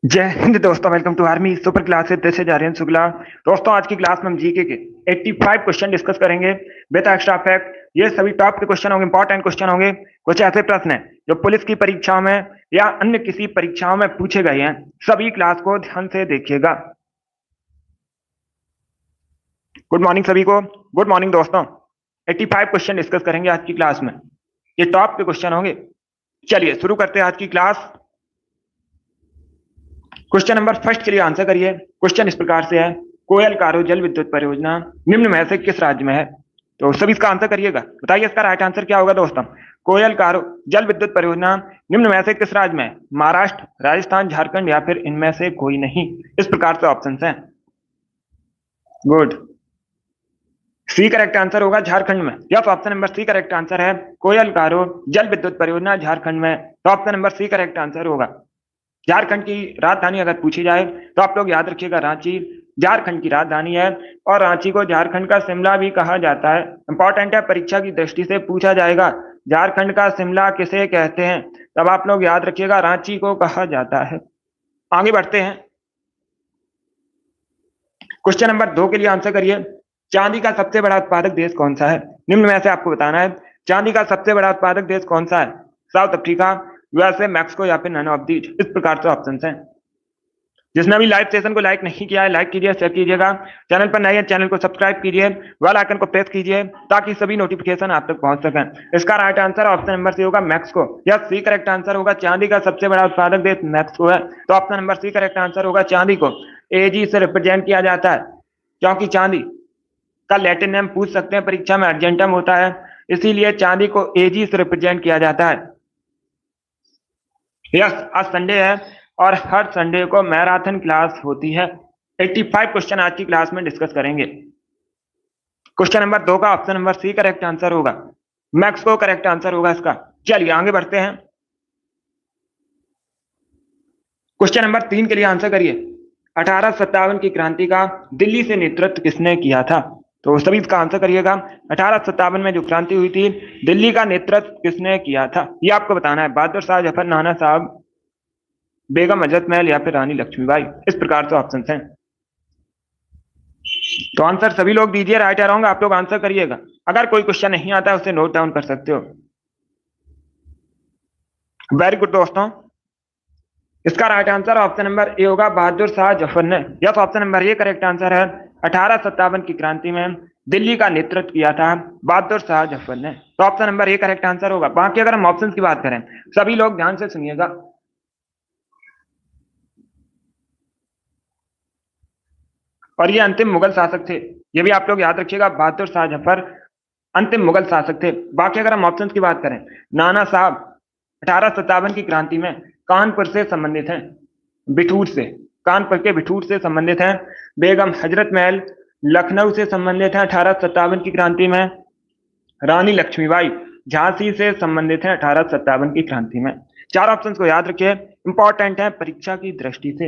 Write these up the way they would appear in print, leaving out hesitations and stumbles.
जय हिंद दोस्तों, welcome to army super classes. This is Aryan Shukla. दोस्तों, आज की क्लास में हम जीके के 85 क्वेश्चन डिस्कस करेंगे विद एक्स्ट्रा फैक्ट। ये सभी टॉप के क्वेश्चन होंगे, इंपॉर्टेंट क्वेश्चन होंगे। कुछ ऐसे प्रश्न हैं जो पुलिस की परीक्षाओं में या अन्य किसी परीक्षाओं में पूछे गए हैं। सभी क्लास को ध्यान से देखिएगा। गुड मॉर्निंग सभी को। गुड मॉर्निंग दोस्तों। 85 क्वेश्चन डिस्कस करेंगे आज की क्लास में। ये टॉप के क्वेश्चन होंगे। चलिए शुरू करते हैं आज की क्लास। क्वेश्चन नंबर फर्स्ट के लिए आंसर करिए। क्वेश्चन इस प्रकार से है, कोयल कारो जल विद्युत परियोजना निम्न में से किस राज्य में है? तो सभी इसका आंसर करिएगा। बताइए इसका राइट आंसर क्या होगा दोस्तों। कोयल कारो जल विद्युत परियोजना निम्न में से किस राज्य में है? महाराष्ट्र, राजस्थान, झारखंड या फिर इनमें से कोई नहीं। इस प्रकार से ऑप्शन हैं। गुड। सी करेक्ट आंसर होगा झारखंड में। Yes, option number C correct answer है। कोयल कारो जल विद्युत परियोजना झारखंड में, तो option number C correct answer होगा। झारखंड की राजधानी अगर पूछी जाए तो आप लोग याद रखिएगा, रांची झारखंड की राजधानी है। और रांची को झारखंड का शिमला भी कहा जाता है। इंपॉर्टेंट है, परीक्षा की दृष्टि से पूछा जाएगा, झारखंड का शिमला किसे कहते हैं? तब आप लोग याद रखिएगा, रांची को कहा जाता है। आगे बढ़ते हैं। क्वेश्चन नंबर 2 के लिए आंसर करिए। चांदी का सबसे बड़ा उत्पादक देश कौन सा है? निम्न में से आपको बताना है चांदी का सबसे बड़ा उत्पादक देश कौन सा है। साउथ अफ्रीका, यूएसए, मैक्सिको या फिर नन ऑफ दीज। इस प्रकार से ऑप्शन हैं। जिसने अभी लाइव सेशन को लाइक नहीं किया है, लाइक कीजिए, शेयर कीजिएगा। चैनल पर नए हैं, चैनल को सब्सक्राइब कीजिए, बेल आइकन को प्रेस कीजिए ताकि सभी नोटिफिकेशन आप तक पहुंच सकें। इसका right answer option number C होगा, मैक्सिको। यह सी करेक्ट आंसर होगा। चांदी का सबसे बड़ा उत्पादक देश मैक्सिको है, तो option number C correct answer होगा। चांदी को एजी से रिप्रेजेंट किया जाता है, क्योंकि चांदी का लैटिन नेम पूछ सकते हैं परीक्षा में, अर्जेंटम होता है, इसीलिए चांदी को एजी से रिप्रेजेंट किया जाता है। यस, आज संडे है और हर संडे को मैराथन क्लास होती है। 85 क्वेश्चन आज की क्लास में डिस्कस करेंगे। क्वेश्चन नंबर 2 का option number C correct answer होगा, मैक्सिको करेक्ट आंसर होगा इसका। चलिए आगे बढ़ते हैं। क्वेश्चन नंबर 3 के लिए आंसर करिए। 1857 की क्रांति का दिल्ली से नेतृत्व किसने किया था? तो सभी इसका आंसर करिएगा। 1857 में जो क्रांति हुई थी, दिल्ली का नेतृत्व किसने किया था, ये आपको बताना है। बहादुर शाह जफर, नाना साहब, बेगम हजरत महल या फिर रानी लक्ष्मीबाई। इस प्रकार से ऑप्शन हैं। तो आंसर सभी लोग दीजिए, राइट या रॉन्ग आप लोग आंसर करिएगा। अगर कोई क्वेश्चन नहीं आता है उसे नोट डाउन कर सकते हो। वेरी गुड दोस्तों। इसका राइट आंसर ऑप्शन नंबर ए होगा, बहादुर शाह जफर ने। Yes, option number A correct answer है। 1857 की क्रांति में दिल्ली का नेतृत्व किया था बहादुर शाह जफर ने, तो option number A correct answer होगा। बाकी अगर हम ऑप्शन की बात करें, सभी लोग ध्यान से सुनिएगा। और ये अंतिम मुगल शासक थे, ये भी आप लोग याद रखिएगा, बहादुर शाह जफर अंतिम मुगल शासक थे। बाकी अगर हम ऑप्शन की बात करें, नाना साहब 1857 की क्रांति में कानपुर से संबंधित हैं, बिठूर से, कानपुर के बिठूर से संबंधित हैं। बेगम हजरत महल लखनऊ से संबंधित हैं 1857 की क्रांति में। रानी लक्ष्मीबाई झांसी से संबंधित हैं 1857 की क्रांति में। चार ऑप्शंस को याद रखिए, इंपॉर्टेंट है परीक्षा की दृष्टि से।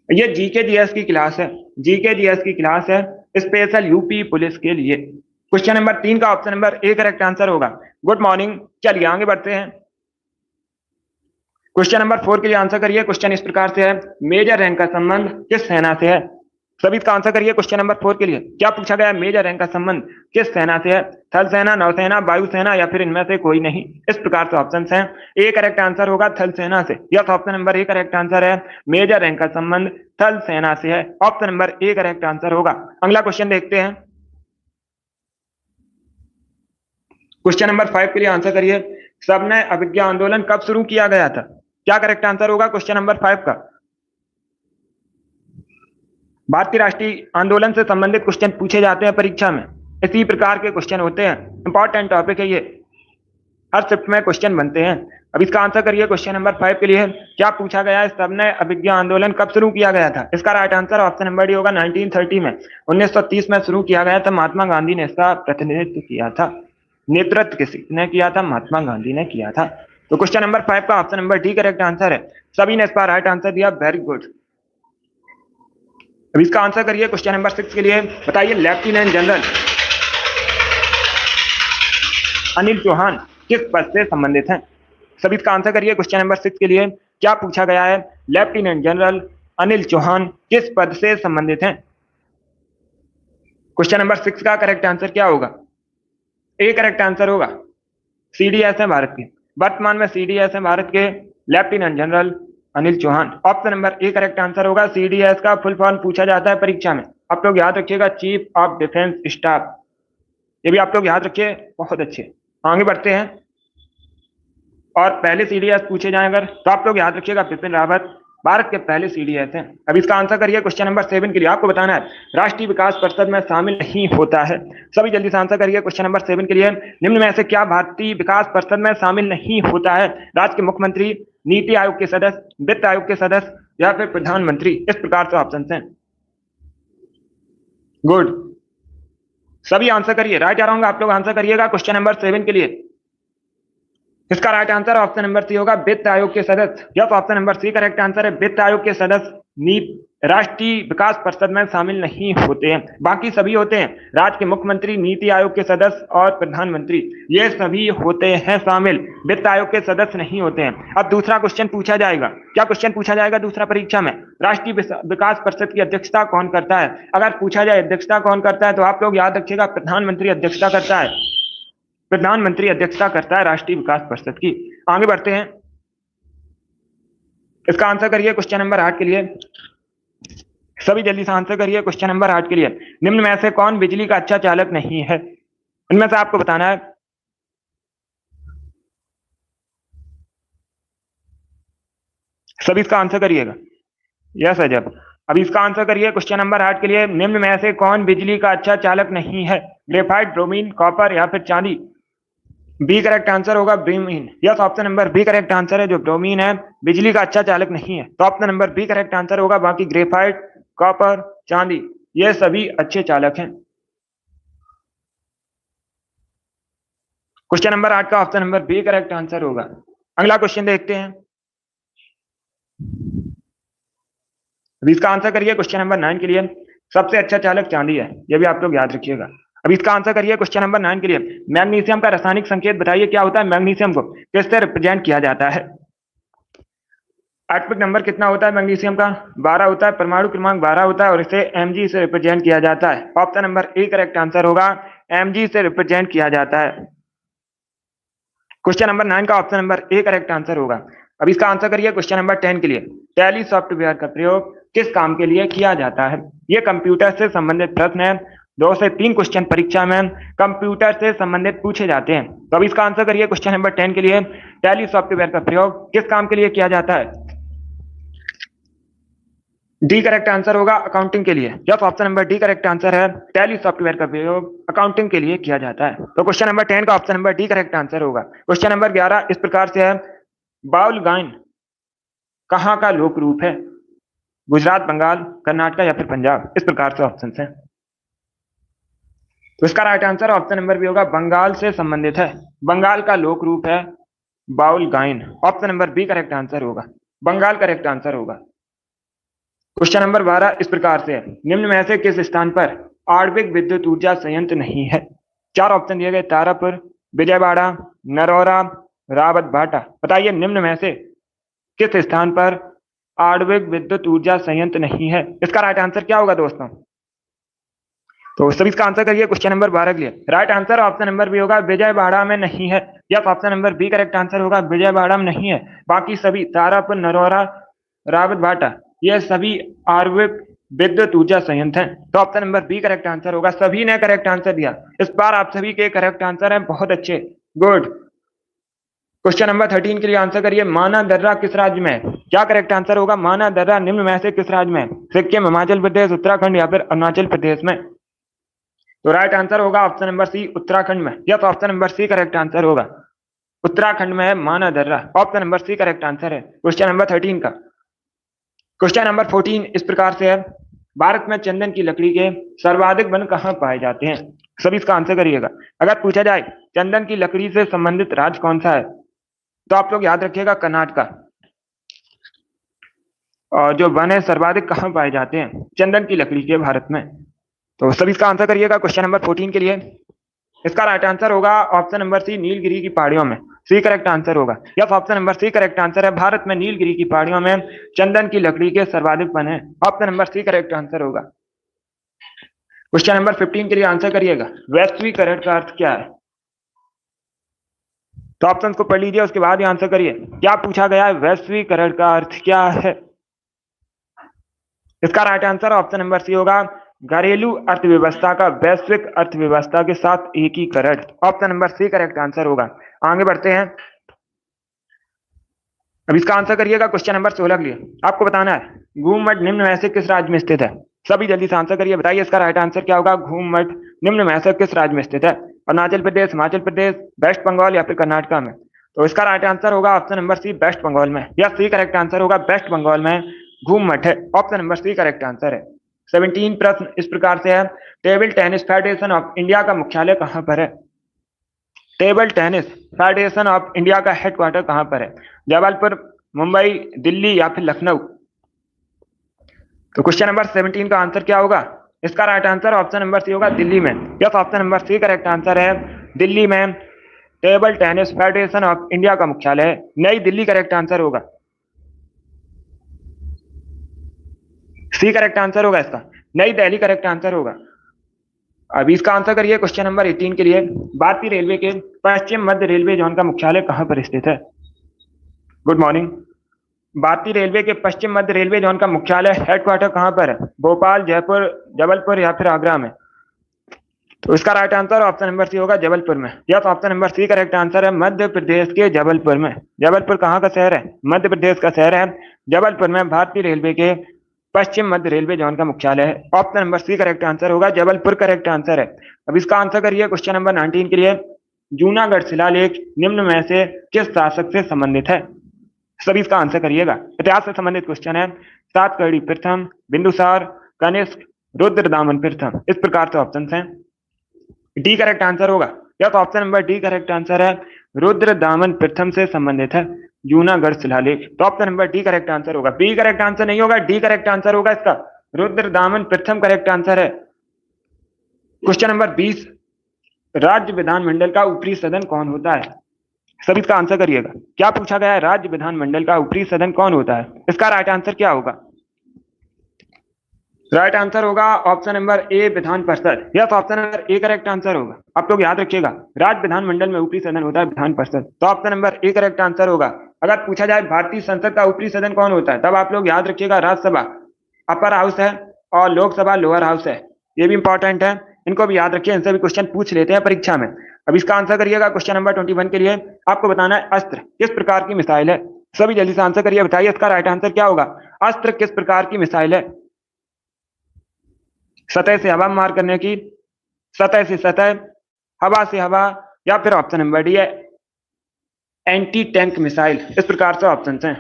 ये जीके जीएस की क्लास है, जीके जीएस की क्लास है स्पेशल यूपी पुलिस के लिए। क्वेश्चन नंबर 3 का option number A correct answer होगा। Good morning. चलिए आगे बढ़ते हैं। क्वेश्चन नंबर 4 के लिए आंसर करिए। क्वेश्चन इस प्रकार से है, मेजर रैंक का संबंध किस सेना से है? सभी इसका आंसर करिए। क्वेश्चन नंबर 4 के लिए क्या पूछा गया? मेजर रैंक का संबंध किस सेना से है? थल सेना, नौसेना, वायुसेना या फिर इनमें से कोई नहीं। इस प्रकार से ऑप्शन हैं। ए करेक्ट आंसर होगा थल सेना से। Yes, option number A correct answer है। मेजर रैंक का संबंध थल सेना से है, option number A correct answer होगा। अगला क्वेश्चन देखते हैं। क्वेश्चन नंबर 5 के लिए आंसर करिए। सबने अभिज्ञा आंदोलन कब शुरू किया गया था? क्या करेक्ट आंसर होगा क्वेश्चन नंबर 5 का? भारतीय राष्ट्रीय आंदोलन से संबंधित क्वेश्चन पूछे जाते हैं परीक्षा में, इसी प्रकार के क्वेश्चन होते हैं। इंपॉर्टेंट टॉपिक है ये, हर शिफ्ट में क्वेश्चन बनते हैं। अब इसका आंसर करिए। क्वेश्चन नंबर 5 के लिए क्या पूछा गया है? सबने अभिज्ञा आंदोलन कब शुरू किया गया था? इसका right answer option number D होगा, 1930 में, 1930 में शुरू किया गया था। महात्मा गांधी ने इसका प्रतिनिधित्व किया था। नेतृत्व किसने किया था? महात्मा गांधी ने किया था। तो क्वेश्चन नंबर 5 का option number D correct answer है। सभी ने इसका राइट आंसर दिया, वेरी गुड। अब इसका आंसर करिए। क्वेश्चन नंबर 6 के लिए बताइए, लेफ्टिनेंट जनरल अनिल चौहान किस पद से संबंधित हैं? सभी इसका आंसर करिए। क्वेश्चन नंबर 6 के लिए क्या पूछा गया है? लेफ्टिनेंट जनरल अनिल चौहान किस पद से संबंधित हैं? क्वेश्चन नंबर 6 का करेक्ट आंसर क्या होगा? ए करेक्ट आंसर होगा। सीडीएस है भारत के, वर्तमान में सीडीएस है भारत के lieutenant general Anil Chauhan. Option number A correct answer होगा। सीडीएस का फुल फॉर्म पूछा जाता है परीक्षा में, आप लोग याद रखिएगा, चीफ ऑफ डिफेंस स्टाफ। ये भी आप लोग याद रखिए, बहुत अच्छे। आगे बढ़ते हैं, और पहले सीडीएस पूछे जाए अगर तो आप लोग याद रखिएगा, बिपिन रावत भारत के पहले सीडीएस हैं। अब इसका आंसर करिए। क्वेश्चन नंबर 7 के लिए आपको बताना है राष्ट्रीय विकास परिषद में शामिल नहीं होता है। सभी जल्दी से आंसर करिए। क्वेश्चन नंबर 7 के लिए निम्न में से क्या भारतीय विकास परिषद में शामिल नहीं होता है? राज्य के मुख्यमंत्री, नीति आयोग के सदस्य, वित्त आयोग के सदस्य, या फिर प्रधानमंत्री। इस प्रकार से ऑप्शन हैं। गुड, सभी आंसर करिए। राइट आ रहा हूँ, आप लोग आंसर करिएगा क्वेश्चन नंबर 7 के लिए। इसका right answer option number C होगा, वित्त आयोग के सदस्य। यस, option number C correct answer है। वित्त आयोग के सदस्य राष्ट्रीय विकास परिषद में शामिल नहीं होते हैं, बाकी सभी होते हैं। राज्य के मुख्यमंत्री, नीति आयोग के सदस्य और प्रधानमंत्री, ये सभी होते हैं शामिल, वित्त आयोग के सदस्य नहीं होते हैं। अब दूसरा क्वेश्चन पूछा जाएगा। क्या क्वेश्चन पूछा जाएगा दूसरा परीक्षा में? राष्ट्रीय विकास परिषद की अध्यक्षता कौन करता है? अगर पूछा जाए अध्यक्षता कौन करता है तो आप लोग याद रखिएगा, प्रधानमंत्री अध्यक्षता करता है। प्रधानमंत्री अध्यक्षता करता है राष्ट्रीय विकास परिषद की। आगे बढ़ते हैं, इसका आंसर करिए क्वेश्चन नंबर 8 के लिए। सभी जल्दी से आंसर करिए क्वेश्चन नंबर 8 के लिए। निम्न में से कौन बिजली का अच्छा चालक नहीं है? इनमें से आपको बताना है। सभी इसका आंसर करिएगा। यस अजब। अब इसका आंसर करिए क्वेश्चन नंबर 8 के लिए। निम्न में से कौन बिजली का अच्छा चालक नहीं है? ग्रेफाइट, ब्रोमीन, कॉपर या फिर चांदी। बी करेक्ट आंसर होगा, bromine. Yes, option number B correct answer है। जो ब्रोमीन है बिजली का अच्छा चालक नहीं है, तो option number B correct answer होगा। बाकी ग्रेफाइट, कॉपर, चांदी, ये सभी अच्छे चालक हैं। क्वेश्चन नंबर 8 का option number B correct answer होगा। अगला क्वेश्चन देखते हैं। अभी इसका आंसर करिए क्वेश्चन नंबर 9 के लिए। सबसे अच्छा चालक चांदी है, ये भी आप लोग याद रखिएगा। अब इसका आंसर करिए क्वेश्चन नंबर 9 के लिए। मैग्नीशियम का रासायनिक संकेत बताइए, क्या होता है? मैग्नीशियम को किससे रिप्रेजेंट किया जाता है? एटॉमिक नंबर कितना होता है मैग्नीशियम का? 12 होता है। परमाणु क्रमांक 12 होता है और इसे mg से रिप्रेजेंट किया जाता है। Option number A correct answer होगा, mg से रिप्रेजेंट किया जाता है। क्वेश्चन नंबर 9 का option number A correct answer होगा। अब इसका आंसर करिए क्वेश्चन नंबर 10 के लिए। टैली सॉफ्टवेयर का प्रयोग किस काम के लिए किया जाता है? ये कंप्यूटर से संबंधित प्रश्न है। 2 से 3 क्वेश्चन परीक्षा में कंप्यूटर से संबंधित पूछे जाते हैं। तो अब इसका आंसर करिए क्वेश्चन नंबर 10 के लिए। टैली सॉफ्टवेयर का प्रयोग किस काम के लिए किया जाता है? डी करेक्ट आंसर होगा, अकाउंटिंग के लिए। Yes, option number D correct answer है। टैली सॉफ्टवेयर का प्रयोग अकाउंटिंग के लिए किया जाता है। तो क्वेश्चन नंबर 10 का option number D correct answer होगा। क्वेश्चन नंबर 11 इस प्रकार से है, बाउल गायन कहाँ का लोक रूप है? गुजरात, बंगाल, कर्नाटक या फिर पंजाब। इस प्रकार से ऑप्शन हैं। तो इसका right answer option number B होगा, बंगाल से संबंधित है। बंगाल का लोक रूप है बाउल गायन। Option number B correct answer होगा, बंगाल करेक्ट आंसर होगा। क्वेश्चन नंबर 12 इस प्रकार से है, निम्न में से किस स्थान पर आणविक विद्युत ऊर्जा संयंत्र नहीं है? 4 ऑप्शन दिए गए, तारापुर, विजयवाड़ा, नरौरा, रावत भाटा। बताइए निम्न में से किस स्थान पर आणविक विद्युत ऊर्जा संयंत्र नहीं है? इसका राइट आंसर क्या होगा दोस्तों? तो सभी इसका आंसर करिए क्वेश्चन नंबर 12 के लिए। Right answer option number B होगा, विजयवाड़ा में नहीं है। Yes, option number B correct answer होगा, विजयवाड़ा में नहीं है। बाकी सभी तारापुर, नरौरा, रावत भाटा, ये सभी आणविक विद्युत ऊर्जा संयंत्र हैं। तो option number B correct answer होगा। सभी ने करेक्ट आंसर दिया, इस बार आप सभी के करेक्ट आंसर है, बहुत अच्छे, गुड। क्वेश्चन नंबर 13 के लिए आंसर करिए, माना दर्रा किस राज्य में है? क्या करेक्ट आंसर होगा? माना दर्रा निम्न में से किस राज्य में? सिक्किम, हिमाचल प्रदेश, उत्तराखंड या फिर अरुणाचल प्रदेश में? तो राइट आंसर होगा ऑप्शन नंबर सी, उत्तराखंड में। Yes, option number C correct answer होगा, उत्तराखंड में है माना दर्रा। Option number C correct answer है क्वेश्चन नंबर 13 का। क्वेश्चन नंबर 14 इस प्रकार से है, भारत में चंदन की लकड़ी के सर्वाधिक वन कहाँ पाए जाते हैं? सभी इसका आंसर करिएगा। अगर पूछा जाए चंदन की लकड़ी से संबंधित राज्य कौन सा है, तो आप लोग याद रखिएगा कर्नाटक। और जो वन है सर्वाधिक कहाँ पाए जाते हैं? चंदन की लकड़ी के भारत में। तो सभी इसका आंसर करिएगा क्वेश्चन नंबर 14 के लिए। इसका राइट आंसर होगा ऑप्शन नंबर सी, नीलगिरी की पहाड़ियों में। सी करेक्ट आंसर होगा। Yes, option number C correct answer है। भारत में नीलगिरी की पहाड़ियों में चंदन की लकड़ी के सर्वाधिक वन है। Option number C correct answer होगा। क्वेश्चन नंबर 15 के लिए आंसर करिएगा। वैश्वीकरण का अर्थ क्या है? तो ऑप्शन को पढ़ लीजिए, उसके बाद ही आंसर करिए। क्या पूछा गया है? वैश्वीकरण का अर्थ क्या है? इसका right answer option number C होगा, घरेलू अर्थव्यवस्था का वैश्विक अर्थव्यवस्था के साथ एकीकरण। Option number C correct answer होगा। आगे बढ़ते हैं। अब इसका आंसर करिएगा। क्वेश्चन नंबर 16 के लिए आपको बताना है घूममठ निम्न में से किस राज्य में स्थित है? सभी जल्दी से आंसर करिए, बताइए इसका राइट आंसर क्या होगा। घूममठ निम्न में से किस राज्य में स्थित है? अरुणाचल प्रदेश, हिमाचल प्रदेश, वेस्ट बंगाल या फिर कर्नाटका में? तो इसका राइट आंसर होगा option number C, west Bengal में। यह सी करेक्ट आंसर होगा, वेस्ट बंगाल में घूममठ है। Option number C correct answer है। 17 प्रश्न इस प्रकार से है, table tennis federation of India का मुख्यालय कहां पर है? Table tennis federation of India का हेडक्वार्टर कहां पर है? जबलपुर, मुंबई, दिल्ली या फिर लखनऊ? तो क्वेश्चन नंबर 17 का आंसर क्या होगा? इसका right answer option number C होगा, दिल्ली में। Yes, option number C correct answer है। दिल्ली में table tennis federation of India का मुख्यालय है। नई दिल्ली करेक्ट आंसर होगा। सी करेक्ट आंसर होगा इसका, नई दिल्ली करेक्ट आंसर होगा। अभी इसका आंसर करिए। क्वेश्चन नंबर 18 के लिए, भारतीय रेलवे के पश्चिम मध्य रेलवे जोन का मुख्यालय कहां पर स्थित है? Good morning. भारतीय रेलवे के पश्चिम मध्य रेलवे जोन का मुख्यालय हेडक्वार्टर कहां पर है? भोपाल, जयपुर, जबलपुर या फिर आगरा में? तो इसका right answer option number C होगा, जबलपुर में। Yes, option number C correct answer है, मध्य प्रदेश के जबलपुर में। जबलपुर कहाँ का शहर है? मध्य प्रदेश का शहर है जबलपुर में। भारतीय रेलवे के पश्चिम मध्य रेलवे जोन का मुख्यालय है। Option number C correct answer होगा, जबलपुर करेक्ट आंसर है। अब इसका आंसर करिए। क्वेश्चन नंबर 19 के लिए, जूनागढ़ शिलालेख निम्न में से किस शासक से संबंधित है? सभी इसका आंसर करिएगा। इतिहास से संबंधित क्वेश्चन है। सातकर्णी प्रथम, बिंदुसार, कनिष्क, रुद्रदामन प्रथम, इस प्रकार से ऑप्शन हैं। डी करेक्ट आंसर होगा। Yes, option number D correct answer है, रुद्रदामन प्रथम से संबंधित है जूनागढ़ शिलालेख। तो option number D correct answer होगा। बी करेक्ट आंसर नहीं होगा, डी करेक्ट आंसर होगा इसका, रुद्रदामन प्रथम करेक्ट आंसर है। क्वेश्चन नंबर 20, राज्य विधानमंडल का ऊपरी सदन कौन होता है? सभी इसका आंसर करिएगा। क्या पूछा गया है? राज्य विधानमंडल का ऊपरी सदन कौन होता है? इसका राइट आंसर क्या होगा? राइट आंसर होगा option number A, Vidhan Parishad. Yes, option number A correct answer होगा। आप लोग याद रखिएगा, राज्य विधानमंडल में ऊपरी सदन होता है विधान परिषद। तो option number A correct answer होगा। अगर पूछा जाए भारतीय संसद का ऊपरी सदन कौन होता है, तब आप लोग याद रखिएगा, राज्यसभा अपर हाउस है और लोकसभा लोअर हाउस है। ये भी इंपॉर्टेंट है, इनको भी याद रखिए, इनसे भी क्वेश्चन पूछ लेते हैं परीक्षा में। अब इसका आंसर करिएगा। क्वेश्चन नंबर 21 के लिए आपको बताना है, अस्त्र किस प्रकार की मिसाइल है? सभी जल्दी से आंसर करिए, बताइए इसका राइट आंसर क्या होगा। अस्त्र किस प्रकार की मिसाइल है? सतह से हवा मार करने की, सतह से सतह, हवा से हवा, या फिर ऑप्शन नंबर डी है एंटी टैंक मिसाइल। इस प्रकार से ऑप्शन हैं।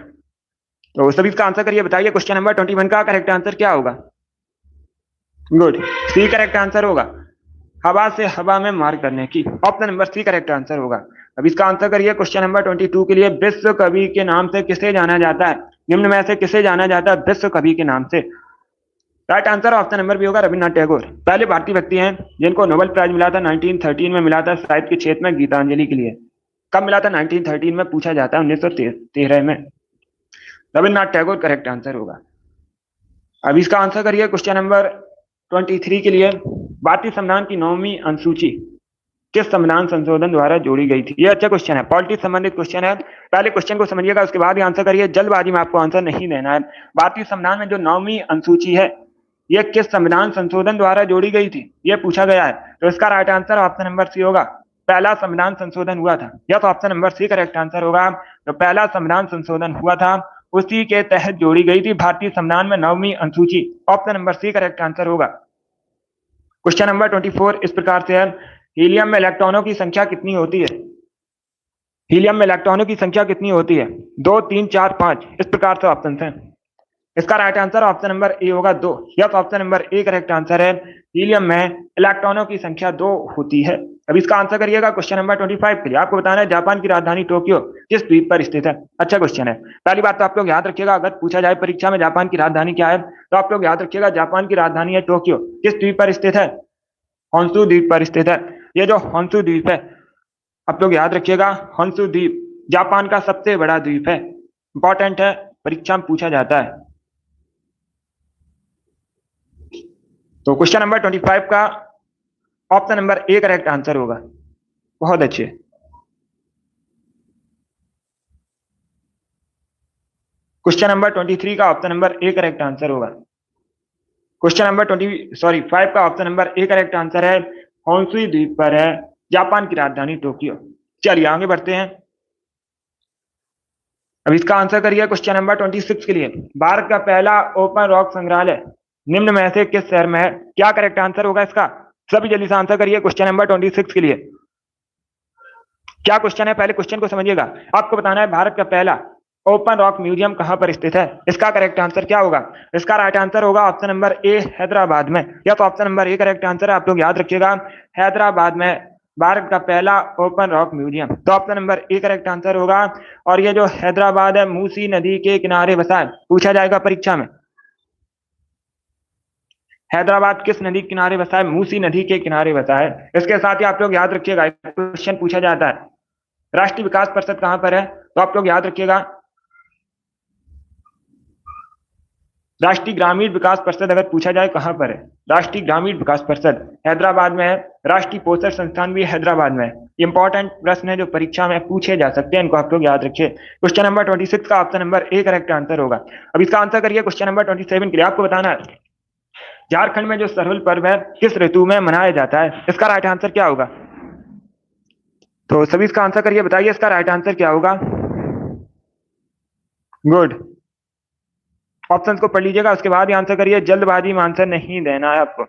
तो सभी इसका आंसर करिए, बताइए क्वेश्चन नंबर 21 का करेक्ट आंसर क्या होगा। गुड, सी करेक्ट आंसर होगा, हवा से हवा में मार करने की। Option number C correct answer होगा। अब इसका आंसर करिए। क्वेश्चन नंबर 22 के लिए, विश्व कवि के नाम से किसे जाना जाता है? निम्न में से किसे जाना जाता है विश्व कवि के नाम से? Right answer option number B होगा, रविन्द्रनाथ टैगोर। पहले भारतीय व्यक्ति हैं जिनको नोबेल प्राइज मिला था 1913 में, मिला था साहित्य के क्षेत्र में गीतांजलि के लिए। कब मिला था? 1913 में। पूछा जाता है 1913 में। रविन्द्रनाथ टैगोर करेक्ट आंसर होगा। अब इसका आंसर करिए। क्वेश्चन नंबर 23 के लिए, भारतीय संविधान की 9वीं अनुसूची किस संविधान संशोधन द्वारा जोड़ी गई थी? ये अच्छा क्वेश्चन है, पॉलिटिक्स संबंधित क्वेश्चन है। पहले क्वेश्चन को समझिएगा, उसके बाद ही आंसर करिए, जल्दबाजी में आपको आंसर नहीं देना है। भारतीय संविधान में जो 9वीं अनुसूची है, यह किस संविधान संशोधन द्वारा जोड़ी गई थी, यह पूछा गया है। तो इसका right answer option number C होगा, पहला संविधान संशोधन हुआ था। यह तो option number C correct answer होगा। तो पहला संविधान संशोधन हुआ था, उसी के तहत जोड़ी गई थी भारतीय संविधान में 9वीं अनुसूची। Option number C correct answer होगा। क्वेश्चन नंबर 24 इस प्रकार से है, हीलियम में इलेक्ट्रॉनों की संख्या कितनी होती है? हीलियम में इलेक्ट्रॉनों की संख्या कितनी होती है? 2, 3, 4, 5, इस प्रकार से ऑप्शन हैं। इसका राइट आंसर ऑप्शन नंबर ए होगा, 2। Yes, option number A correct answer है, हीलियम में इलेक्ट्रॉनों की संख्या 2 होती है। अब इसका आंसर करिएगा। क्वेश्चन नंबर 25 के लिए आपको बताना है, जापान की राजधानी टोक्यो किस द्वीप पर स्थित है? अच्छा क्वेश्चन है। पहली बात तो आप लोग याद रखिएगा, अगर पूछा जाए परीक्षा में जापान की राजधानी क्या है, तो आप लोग याद रखिएगा, जापान की राजधानी है टोक्यो। किस द्वीप पर स्थित है? होंशु द्वीप पर स्थित है। ये जो होंशु द्वीप है, आप लोग याद रखिएगा होन्शु द्वीप जापान का सबसे बड़ा द्वीप है, इंपॉर्टेंट है, परीक्षा में पूछा जाता है। तो क्वेश्चन नंबर 25 का option number A correct answer होगा। बहुत अच्छे। क्वेश्चन नंबर 23 का option number A correct answer होगा। क्वेश्चन नंबर 5 का option number A correct answer है, होन्शु द्वीप पर है, जापान की राजधानी टोक्यो। चलिए आगे बढ़ते हैं। अब इसका आंसर करिए क्वेश्चन नंबर 26 के लिए। भारत का पहला ओपन रॉक संग्रहालय निम्न में से किस शहर में है? क्या करेक्ट आंसर होगा इसका? सभी जल्दी से आंसर करिए क्वेश्चन नंबर 26 के लिए। क्या क्वेश्चन है, पहले क्वेश्चन को समझिएगा। आपको बताना है भारत का पहला ओपन रॉक म्यूजियम कहां पर स्थित है। इसका करेक्ट आंसर क्या होगा? इसका राइट आंसर होगा ऑप्शन नंबर ए, हैदराबाद में। या तो option number A correct answer है, आप लोग याद रखिएगा, हैदराबाद में भारत का पहला ओपन रॉक म्यूजियम। तो option number A correct answer होगा। और ये जो हैदराबाद है मूसी नदी के किनारे बसा है, पूछा जाएगा परीक्षा में। हैदराबाद किस नदी के किनारे बसा है? मूसी नदी के किनारे बसा है। इसके साथ ही आप लोग याद रखिएगा, क्वेश्चन पूछा जाता है राष्ट्रीय विकास परिषद कहां पर है? तो आप लोग याद रखिएगा राष्ट्रीय ग्रामीण विकास परिषद अगर पूछा जाए कहां पर है, राष्ट्रीय ग्रामीण विकास परिषद हैदराबाद में है। राष्ट्रीय पोषण संस्थान भी हैदराबाद में है। इंपॉर्टेंट प्रश्न है जो परीक्षा में पूछे जा सकते हैं, इनको आप लोग याद रखिए। क्वेश्चन नंबर 26 का option number A correct answer होगा। अब इसका आंसर करिए क्वेश्चन नंबर 27 के लिए। आपको बताना है झारखंड में जो सरहुल पर्व है किस ऋतु में मनाया जाता है? इसका राइट आंसर क्या होगा? तो सभी इसका आंसर करिए, बताइए इसका राइट आंसर क्या होगा। गुड, ऑप्शन को पढ़ लीजिएगा, उसके बाद ही आंसर करिए। जल्दबाजी में आंसर नहीं देना है आपको।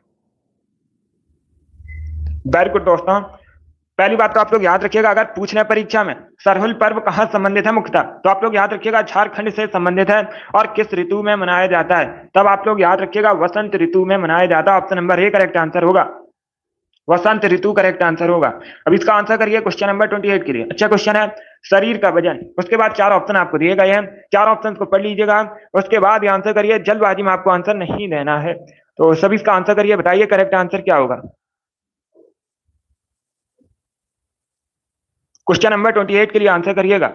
वेरी गुड दोस्तों। पहली बात तो आप लोग याद रखिएगा, अगर पूछने परीक्षा में सरहुल पर्व कहां संबंधित है मुख्यतः, तो आप लोग याद रखिएगा झारखंड से संबंधित है। और किस ऋतु में मनाया जाता है, तब आप लोग याद रखिएगा वसंत ऋतु में मनाया जाता है। Option number A correct answer होगा, वसंत ऋतु करेक्ट आंसर होगा। अब इसका आंसर करिए क्वेश्चन नंबर 28 के लिए। अच्छा क्वेश्चन है, शरीर का वजन। उसके बाद 4 ऑप्शन आपको दिए गए हैं, 4 ऑप्शन को पढ़ लीजिएगा, उसके बाद आंसर करिए। जल्दबाजी में आपको आंसर नहीं देना है। तो सभी इसका आंसर करिए, बताइए करेक्ट आंसर क्या होगा। क्वेश्चन नंबर 28 के लिए आंसर करिएगा।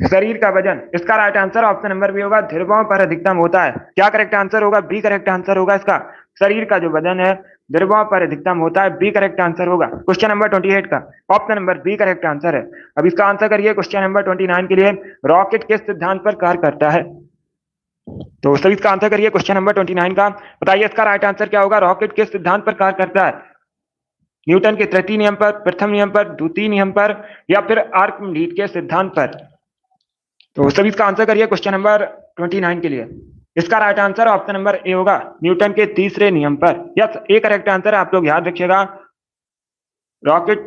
शरीर का वजन, इसका right answer option number B होगा, ध्रुवों पर अधिकतम होता है। क्या करेक्ट आंसर होगा? बी करेक्ट आंसर होगा इसका। शरीर का जो वजन है ध्रुवों पर अधिकतम होता है, बी करेक्ट आंसर होगा। क्वेश्चन नंबर 28 का option number B correct answer है। अब इसका आंसर करिए क्वेश्चन नंबर 29 के लिए। रॉकेट किस सिद्धांत पर कार्य करता है? तो सभी इसका आंसर करिए क्वेश्चन नंबर 29 का, बताइए इसका राइट आंसर क्या होगा। रॉकेट किस सिद्धांत पर कार्य करता है? न्यूटन के तृतीय नियम पर, प्रथम नियम पर, द्वितीय नियम पर, या फिर आर्किमिडीज के सिद्धांत पर? तो सभी इसका आंसर करिए क्वेश्चन नंबर 29 के लिए। इसका राइट आंसर ऑप्शन नंबर ए होगा, न्यूटन के तीसरे नियम पर। यस, ए करेक्ट आंसर है, आप लोग याद रखिएगा, रॉकेट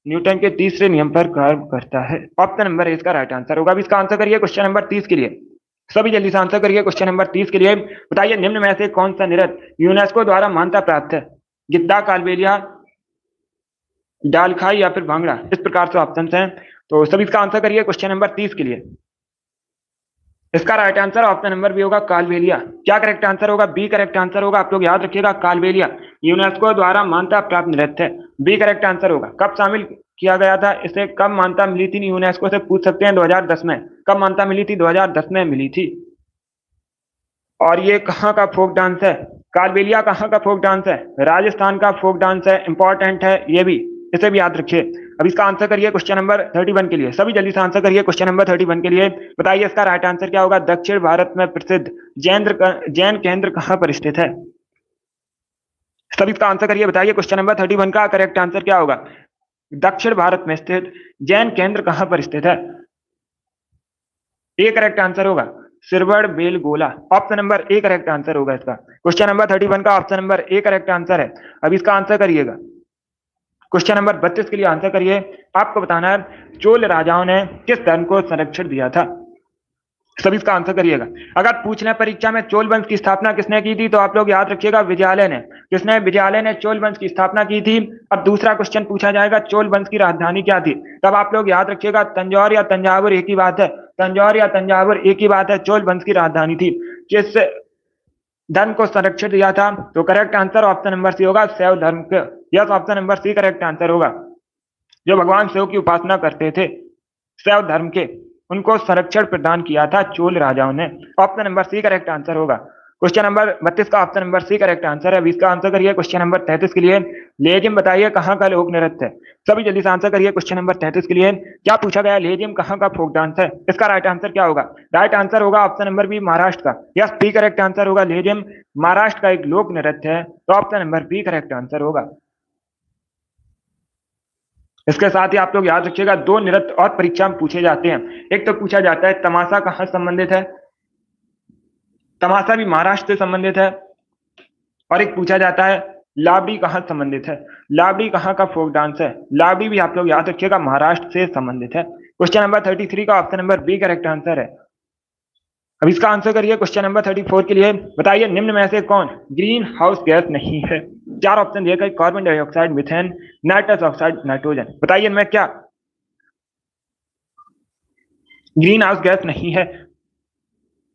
न्यूटन के तीसरे नियम पर कार्य करता है। ऑप्शन नंबर ए इसका राइट आंसर होगा। अब इसका आंसर करिए क्वेश्चन नंबर 30 के लिए। सभी जल्दी से आंसर करिए क्वेश्चन नंबर 30 के लिए। बताइए निम्न में से कौन सा नृत्य यूनेस्को द्वारा मान्यता प्राप्त है? गिद्दा, कालबेलिया, डालखाई या फिर भांगड़ा? इस प्रकार से ऑप्शन हैं। तो सभी इसका आंसर करिए क्वेश्चन नंबर 30 के लिए। इसका right answer option number B होगा, कालबेलिया। क्या करेक्ट आंसर होगा? बी करेक्ट आंसर होगा। आप लोग याद रखिएगा, कालबेलिया यूनेस्को द्वारा मान्यता प्राप्त नृत्य है, बी करेक्ट आंसर होगा। कब शामिल किया गया था इसे, कब मान्यता मिली थी? यूनेस्को से पूछ सकते हैं, 2010 में। कब मान्यता मिली थी? 2010 में मिली थी। और ये कहाँ का फोक डांस है? कालबेलिया कहाँ का फोक डांस है? राजस्थान का फोक डांस है, इंपॉर्टेंट है ये भी, इसे भी याद रखिए। अब इसका आंसर करिए क्वेश्चन नंबर 31 के लिए। सभी जल्दी से आंसर करिए क्वेश्चन नंबर 31 के लिए। बताइए इसका राइट आंसर क्या होगा। दक्षिण भारत में प्रसिद्ध जैन केंद्र कहां पर स्थित है? सभी इसका आंसर करिए, बताइए क्वेश्चन नंबर 31 का करेक्ट आंसर क्या होगा। दक्षिण भारत में स्थित जैन केंद्र कहां पर स्थित है? ए करेक्ट आंसर होगा, Shravanabelagola. Option number A correct answer होगा इसका। क्वेश्चन नंबर 31 का option number A correct answer है। अब इसका आंसर करिएगा। क्वेश्चन नंबर 32 के लिए आंसर करिए। आपको बताना है चोल राजाओं ने किस धर्म को संरक्षण दिया था? सभी इसका आंसर करिएगा। अगर पूछना परीक्षा में चोल वंश की स्थापना किसने की थी, तो आप लोग याद रखिएगा, विजयालय ने। किसने? विजयालय ने चोल वंश की स्थापना की थी। अब दूसरा क्वेश्चन पूछा जाएगा, चोल वंश की राजधानी क्या थी? तब आप लोग याद रखिएगा, तंजौर या तंजावुर एक ही बात है। तंजौर या तंजावुर एक ही बात है, चोल वंश की राजधानी थी। किस धर्म को संरक्षण दिया था? तो correct answer option number C होगा, शैव धर्म के। Yes, option number C correct answer होगा। जो भगवान शिव की उपासना करते थे, शैव धर्म के, उनको संरक्षण प्रदान किया था चोल राजाओं ने। Option number C correct answer होगा। क्वेश्चन नंबर 32 का option number C correct answer है। 20 का आंसर करिए। क्वेश्चन नंबर 33 के लिए लेजिम बताइए कहाँ का लोक नृत्य है। सभी जल्दी से आंसर करिए। क्वेश्चन नंबर 33 के लिए क्या पूछा गया, लेजिम कहाँ का फोक डांस है। इसका राइट आंसर क्या होगा? राइट आंसर होगा ऑप्शन नंबर बी, महाराष्ट्र का। यस, बी करेक्ट आंसर होगा। लेजिम महाराष्ट्र का एक लोक नृत्य है, तो option number B correct answer होगा। इसके साथ ही आप लोग याद रखिएगा, दो नृत्य और परीक्षा में पूछे जाते हैं। एक तो पूछा जाता है तमाशा कहाँ संबंधित है, तमाशा भी महाराष्ट्र से संबंधित है। और एक पूछा जाता है लावड़ी कहाँ संबंधित है, लावड़ी कहाँ का फोक डांस है। लावड़ी भी आप लोग याद रखिएगा महाराष्ट्र से संबंधित है। क्वेश्चन नंबर 33 का option number B correct answer है। अब इसका आंसर करिए। क्वेश्चन नंबर 34 के लिए बताइए निम्न में से कौन ग्रीन हाउस गैस नहीं है। चार ऑप्शन दिए गए, carbon dioxide, methane, nitrous oxide, nitrogen. बताइए इनमें क्या ग्रीन हाउस गैस नहीं है।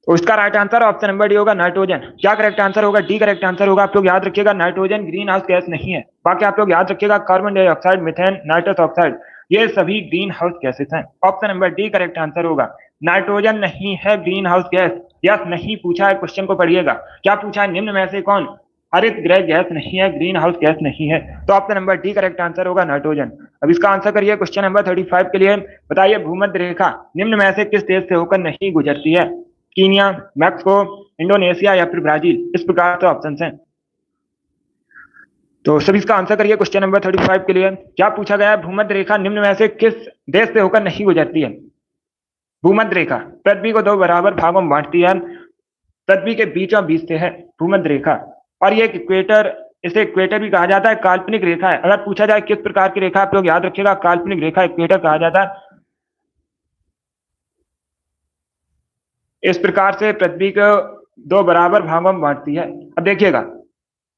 तो इसका right answer option number D होगा, नाइट्रोजन। क्या करेक्ट आंसर होगा? डी करेक्ट आंसर होगा। आप लोग याद रखिएगा, नाइट्रोजन ग्रीन हाउस गैस नहीं है। बाकी आप लोग याद रखिएगा, carbon dioxide, methane, nitrous oxide, ये सभी ग्रीन हाउस गैसेस हैं। Option number D correct answer होगा। नाइट्रोजन नहीं है ग्रीन हाउस गैस। यस, नहीं पूछा है। क्वेश्चन को पढ़िएगा, क्या पूछा है, निम्न में से कौन हरित गृह गैस नहीं है, ग्रीन हाउस गैस नहीं है। तो option number D correct answer होगा, नाइट्रोजन। अब इसका आंसर करिए। क्वेश्चन नंबर 35 के लिए बताइए भूमध्य रेखा निम्न में से किस देश से होकर नहीं गुजरती है। कीनिया, मैक्सिको, इंडोनेशिया या फिर ब्राजील। इस प्रकार के ऑप्शन हैं। तो सभी इसका आंसर करिए। क्वेश्चन नंबर 35 के लिए क्या पूछा गया है, भूमध्य रेखा निम्न में से किस देश से होकर नहीं गुजरती है। भूमध्य रेखा पृथ्वी को दो बराबर भागों में बांटती है। पृथ्वी के बीचों बीच से है भूमध्य रेखा। और ये इक्वेटर, इसे इक्वेटर भी कहा जाता है, काल्पनिक रेखा है। अगर पूछा जाए किस प्रकार की रेखा, आप लोग याद रखिएगा, काल्पनिक रेखा इक्वेटर कहा जाता है। इस प्रकार से पृथ्वी को दो बराबर भागों में बांटती है। अब देखिएगा,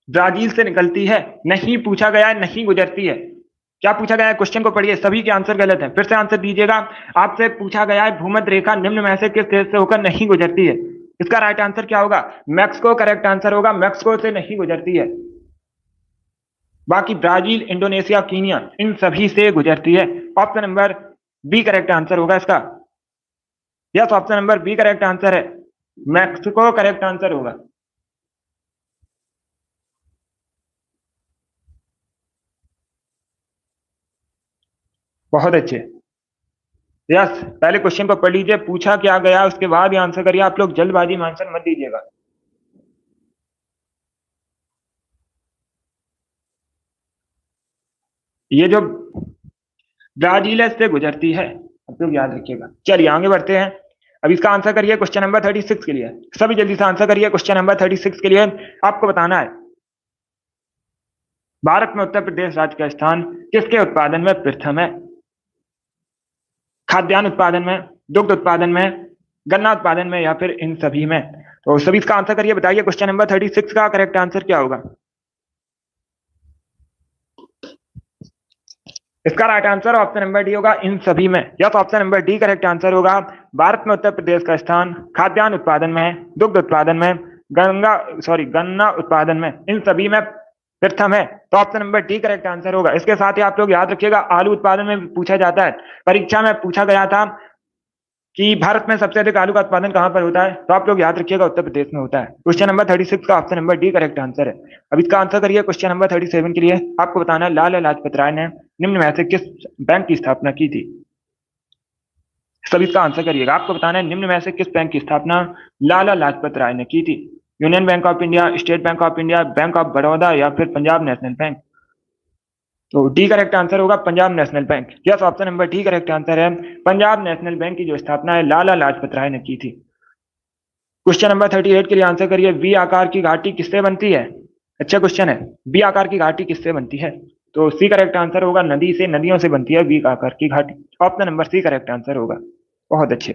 ब्राजील से निकलती है, नहीं पूछा गया है, नहीं गुजरती है। क्या पूछा गया है, क्वेश्चन को पढ़िए, सभी के आंसर गलत है। फिर से आंसर दीजिएगा। आपसे पूछा गया है भूमध्य रेखा निम्न में से किस देश से होकर नहीं गुजरती है। इसका राइट आंसर क्या होगा? मैक्सिको करेक्ट आंसर होगा। मैक्सिको से नहीं गुजरती है। बाकी ब्राजील, इंडोनेशिया, कीनिया, इन सभी से गुजरती है। Option number B correct answer होगा इसका। Yes, option number B correct answer है, मैक्सिको करेक्ट आंसर होगा। बहुत अच्छे। यस, पहले क्वेश्चन को पढ़ लीजिए, पूछा क्या गया उसके बाद ही आंसर करिए। आप लोग जल्दबाजी में आंसर मत दीजिएगा। ये जो ब्राजील से गुजरती है, आप लोग याद रखिएगा। चलिए आगे बढ़ते हैं। अब इसका आंसर करिए क्वेश्चन नंबर 36 के लिए। सभी जल्दी से आंसर करिए। क्वेश्चन नंबर 36 के लिए आपको बताना है भारत में उत्तर प्रदेश राज्य का स्थान किसके उत्पादन में प्रथम है। खाद्यान्न उत्पादन में, दुग्ध उत्पादन में, गन्ना उत्पादन में या फिर इन सभी में। तो सभी इसका आंसर करिए। बताइए क्वेश्चन नंबर 36 का करेक्ट आंसर क्या होगा। इसका right answer option number D होगा, इन सभी में। Yes, option number D correct answer होगा। भारत में उत्तर प्रदेश का स्थान खाद्यान्न उत्पादन में, दुग्ध उत्पादन में, गन्ना उत्पादन में, इन सभी में प्रथम है। तो option number D correct answer होगा। इसके साथ ही आप लोग याद रखिएगा, आलू उत्पादन में पूछा जाता है। परीक्षा में पूछा गया था कि भारत में सबसे अधिक आलू का उत्पादन कहां पर होता है, तो आप लोग याद रखिएगा उत्तर प्रदेश में होता है। क्वेश्चन नंबर 36 का option number D correct answer है। अब इसका आंसर करिए। क्वेश्चन नंबर 37 के लिए आपको बताना है लाला लाजपत राय ने निम्न में से किस बैंक की स्थापना की थी। सभी इसका आंसर करिएगा। आपको बताना है निम्न में से किस बैंक की स्थापना लाला लाजपत राय ने की थी। Union bank of India, state bank of India, bank of Baroda या फिर पंजाब नेशनल बैंक। तो डी करेक्ट आंसर होगा Punjab national bank. Yes, option number D correct answer है। पंजाब नेशनल बैंक की जो स्थापना है लाला लाजपत राय ने की थी। क्वेश्चन नंबर 38 के लिए आंसर करिए। वी आकार की घाटी किससे बनती है। अच्छा क्वेश्चन है, वी आकार की घाटी किससे बनती है। तो सी करेक्ट आंसर होगा, नदी से, नदियों से बनती है वी आकार की घाटी। Option number C correct answer होगा। बहुत अच्छे।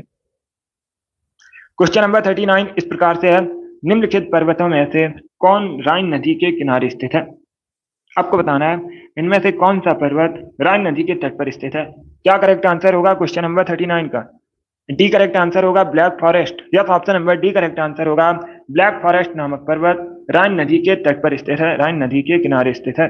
क्वेश्चन नंबर 39 इस प्रकार से है, निम्नलिखित पर्वतों में से कौन राइन नदी के किनारे स्थित है। आपको बताना है इनमें से कौन सा पर्वत राइन नदी के तट पर स्थित है। क्या करेक्ट आंसर होगा क्वेश्चन नंबर 39 का। डी करेक्ट आंसर होगा, black forest. Yes, option number D correct answer होगा। ब्लैक फॉरेस्ट नामक पर्वत राइन नदी के तट पर स्थित है, राइन नदी के किनारे स्थित है।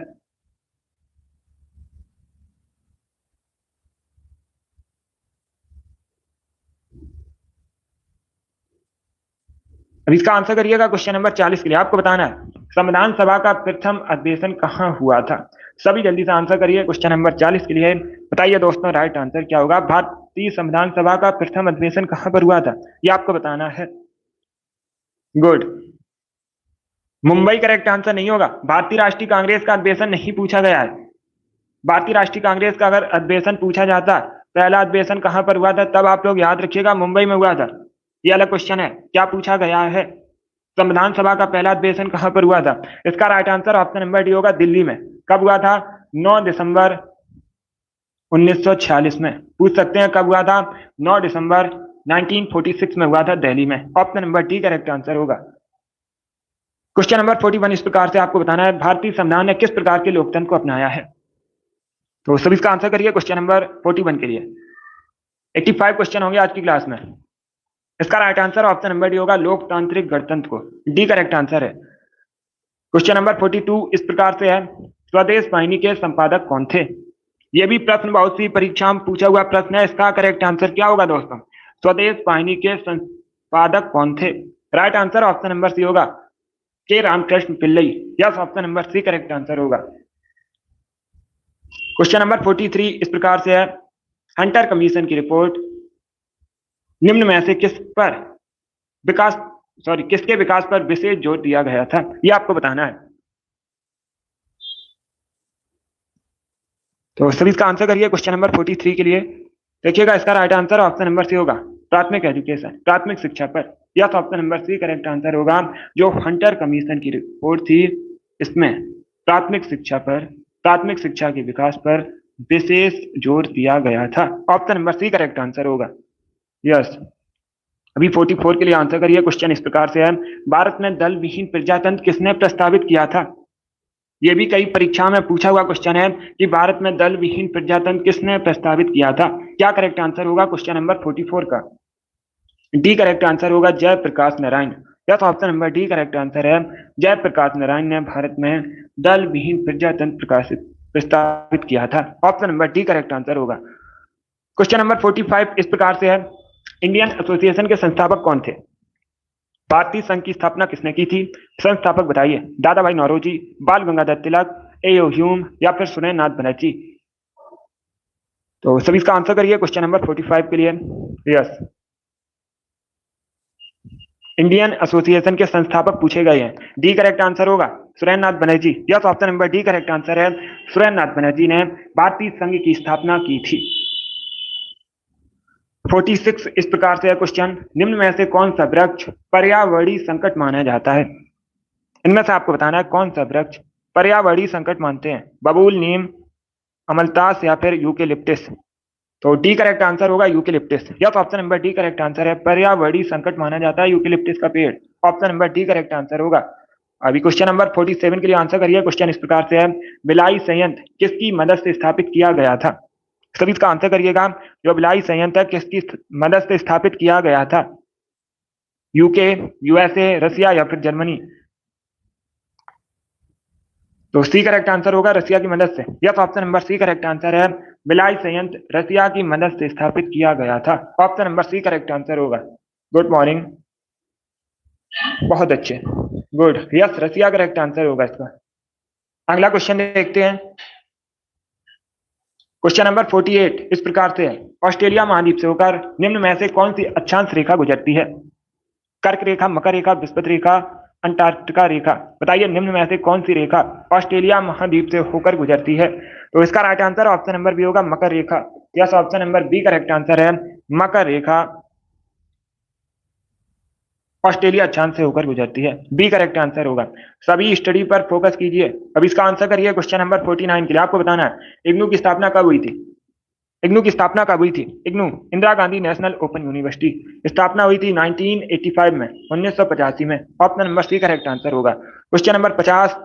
अब इसका आंसर करिएगा क्वेश्चन नंबर 40 के लिए। आपको बताना है संविधान सभा का प्रथम अधिवेशन कहाँ हुआ था। सभी जल्दी से आंसर करिए क्वेश्चन नंबर 40 के लिए। बताइए दोस्तों राइट आंसर क्या होगा। भारतीय संविधान सभा का प्रथम अधिवेशन कहाँ पर हुआ था, ये आपको बताना है। गुड। मुंबई करेक्ट आंसर नहीं होगा। भारतीय राष्ट्रीय कांग्रेस का अधिवेशन नहीं पूछा गया है। भारतीय राष्ट्रीय कांग्रेस का अगर अधिवेशन पूछा जाता, पहला अधिवेशन कहां पर हुआ था, तब आप लोग याद रखिएगा मुंबई में हुआ था। ये अलग क्वेश्चन है। क्या पूछा गया है, संविधान सभा का पहला अधिवेशन कहां पर हुआ था। इसका right answer option number D होगा, दिल्ली में। कब हुआ था, 9 दिसंबर 1946 में। पूछ सकते हैं कब हुआ था, 9 दिसंबर 1946 में हुआ था दिल्ली में। Option number D correct answer होगा। क्वेश्चन नंबर 41 इस प्रकार से आपको बताना है भारतीय संविधान ने किस प्रकार के लोकतंत्र को अपनाया है। तो सभी इसका आंसर करिए क्वेश्चन नंबर 41 के लिए। 85 क्वेश्चन होंगे आज की क्लास में। इसका right answer option number D होगा, लोकतांत्रिक गणतंत्र को। डी करेक्ट आंसर है। क्वेश्चन नंबर 42 इस प्रकार से है, स्वदेश वाहिनी के संपादक कौन थे। यह भी प्रश्न बहुत सी परीक्षा में पूछा हुआ प्रश्न है। इसका करेक्ट आंसर क्या होगा दोस्तों, स्वदेश वाहिनी के संपादक कौन थे। Right answer option number C होगा, K Ramakrishna Pillai. Yes, option number C correct answer होगा। क्वेश्चन नंबर 43 इस प्रकार से है, हंटर कमीशन की रिपोर्ट निम्न में से किसके विकास पर विशेष जोर दिया गया था, यह आपको बताना है। तो सभी इसका आंसर करिए क्वेश्चन नंबर 43 के लिए। देखिएगा इसका right answer option number C होगा, प्राथमिक एजुकेशन, प्राथमिक शिक्षा पर। Yes, option number C correct answer होगा। जो हंटर कमीशन की रिपोर्ट थी, इसमें प्राथमिक शिक्षा पर, प्राथमिक शिक्षा के विकास पर विशेष जोर दिया गया था। Option number C correct answer होगा। यस। अभी 44 के लिए आंसर करिए। क्वेश्चन इस प्रकार से है, भारत में दल विहीन प्रजातंत्र किसने प्रस्तावित किया था। यह भी कई परीक्षा में पूछा हुआ क्वेश्चन है कि भारत में दल विहीन प्रजातंत्र किसने प्रस्तावित किया था। क्या करेक्ट आंसर होगा क्वेश्चन नंबर 44 का। डी करेक्ट आंसर होगा, Jayaprakash Narayan. Yes, option number D correct answer है। जयप्रकाश नारायण ने भारत में दल विहीन प्रजातंत्र प्रस्तावित किया था। Option number D correct answer होगा। क्वेश्चन नंबर 45 इस प्रकार से है, इंडियन एसोसिएशन के संस्थापक कौन थे। भारतीय संघ की स्थापना किसने की थी, संस्थापक बताइए। दादा भाई नौरोजी, बाल गंगाधर तिलक, ए.ओ. ह्यूम या फिर सुरेंद्रनाथ बनर्जी। तो सभी इसका आंसर करिए क्वेश्चन नंबर 45 के लिए। यस, इंडियन एसोसिएशन के संस्थापक पूछे गए हैं। डी करेक्ट आंसर होगा, Surendranath Banerjee. Yes, option number D correct answer है। सुरेंद्रनाथ बनर्जी ने भारतीय संघ की स्थापना की थी। 46 इस प्रकार से है क्वेश्चन, निम्न में से कौन सा वृक्ष पर्यावरणीय संकट माना जाता है। इनमें से आपको बताना है कौन सा वृक्ष पर्यावरणीय संकट मानते हैं, बबूल, नीम, अमलतास या फिर यूकेलिप्टिस। तो डी करेक्ट आंसर होगा, eucalyptus. Yes, option number D correct answer है। पर्यावरणीय संकट माना जाता है यूकेलिप्टिस का पेड़। Option number D correct answer होगा। अभी क्वेश्चन नंबर 47 के लिए आंसर करिए। क्वेश्चन इस प्रकार से है, बिलाई संयंत्र किसकी मदद से स्थापित किया गया था। सभी इसका आंसर करिएगा। जो बिलाई संयंत्र किसकी मदद से स्थापित किया गया था, यूके, यूएसए, रसिया या फिर जर्मनी। तो सी करेक्ट आंसर होगा, रसिया की मदद से। Yes, option number C correct answer है। बिलाई संयंत्र रसिया की मदद से स्थापित किया गया था। Option number C correct answer होगा। गुड मॉर्निंग, बहुत अच्छे, good. Yes, Russia correct answer होगा इसका। अगला क्वेश्चन देखते हैं। क्वेश्चन नंबर 48 इस प्रकार से है, ऑस्ट्रेलिया महाद्वीप से होकर निम्न में से कौन सी अक्षांश रेखा गुजरती है। कर्क रेखा, मकर रेखा, बृहस्पति रेखा, अंटार्कटिका रेखा। बताइए निम्न में से कौन सी रेखा ऑस्ट्रेलिया महाद्वीप से होकर गुजरती है। तो इसका right answer option number B होगा, मकर रेखा। Yes, option number B correct answer है। मकर रेखा ऑस्ट्रेलिया अक्षांश से होकर गुजरती है। बी करेक्ट आंसर होगा। सभी स्टडी पर फोकस कीजिए। अब इसका आंसर करिए क्वेश्चन नंबर 49 के लिए। आपको बताना है इग्नू की स्थापना कब हुई थी। इग्नू की स्थापना कब हुई थी। IGNOU Indira Gandhi national open university, स्थापना हुई थी 1985 में, 1985 में। Option number C correct answer होगा। क्वेश्चन नंबर 50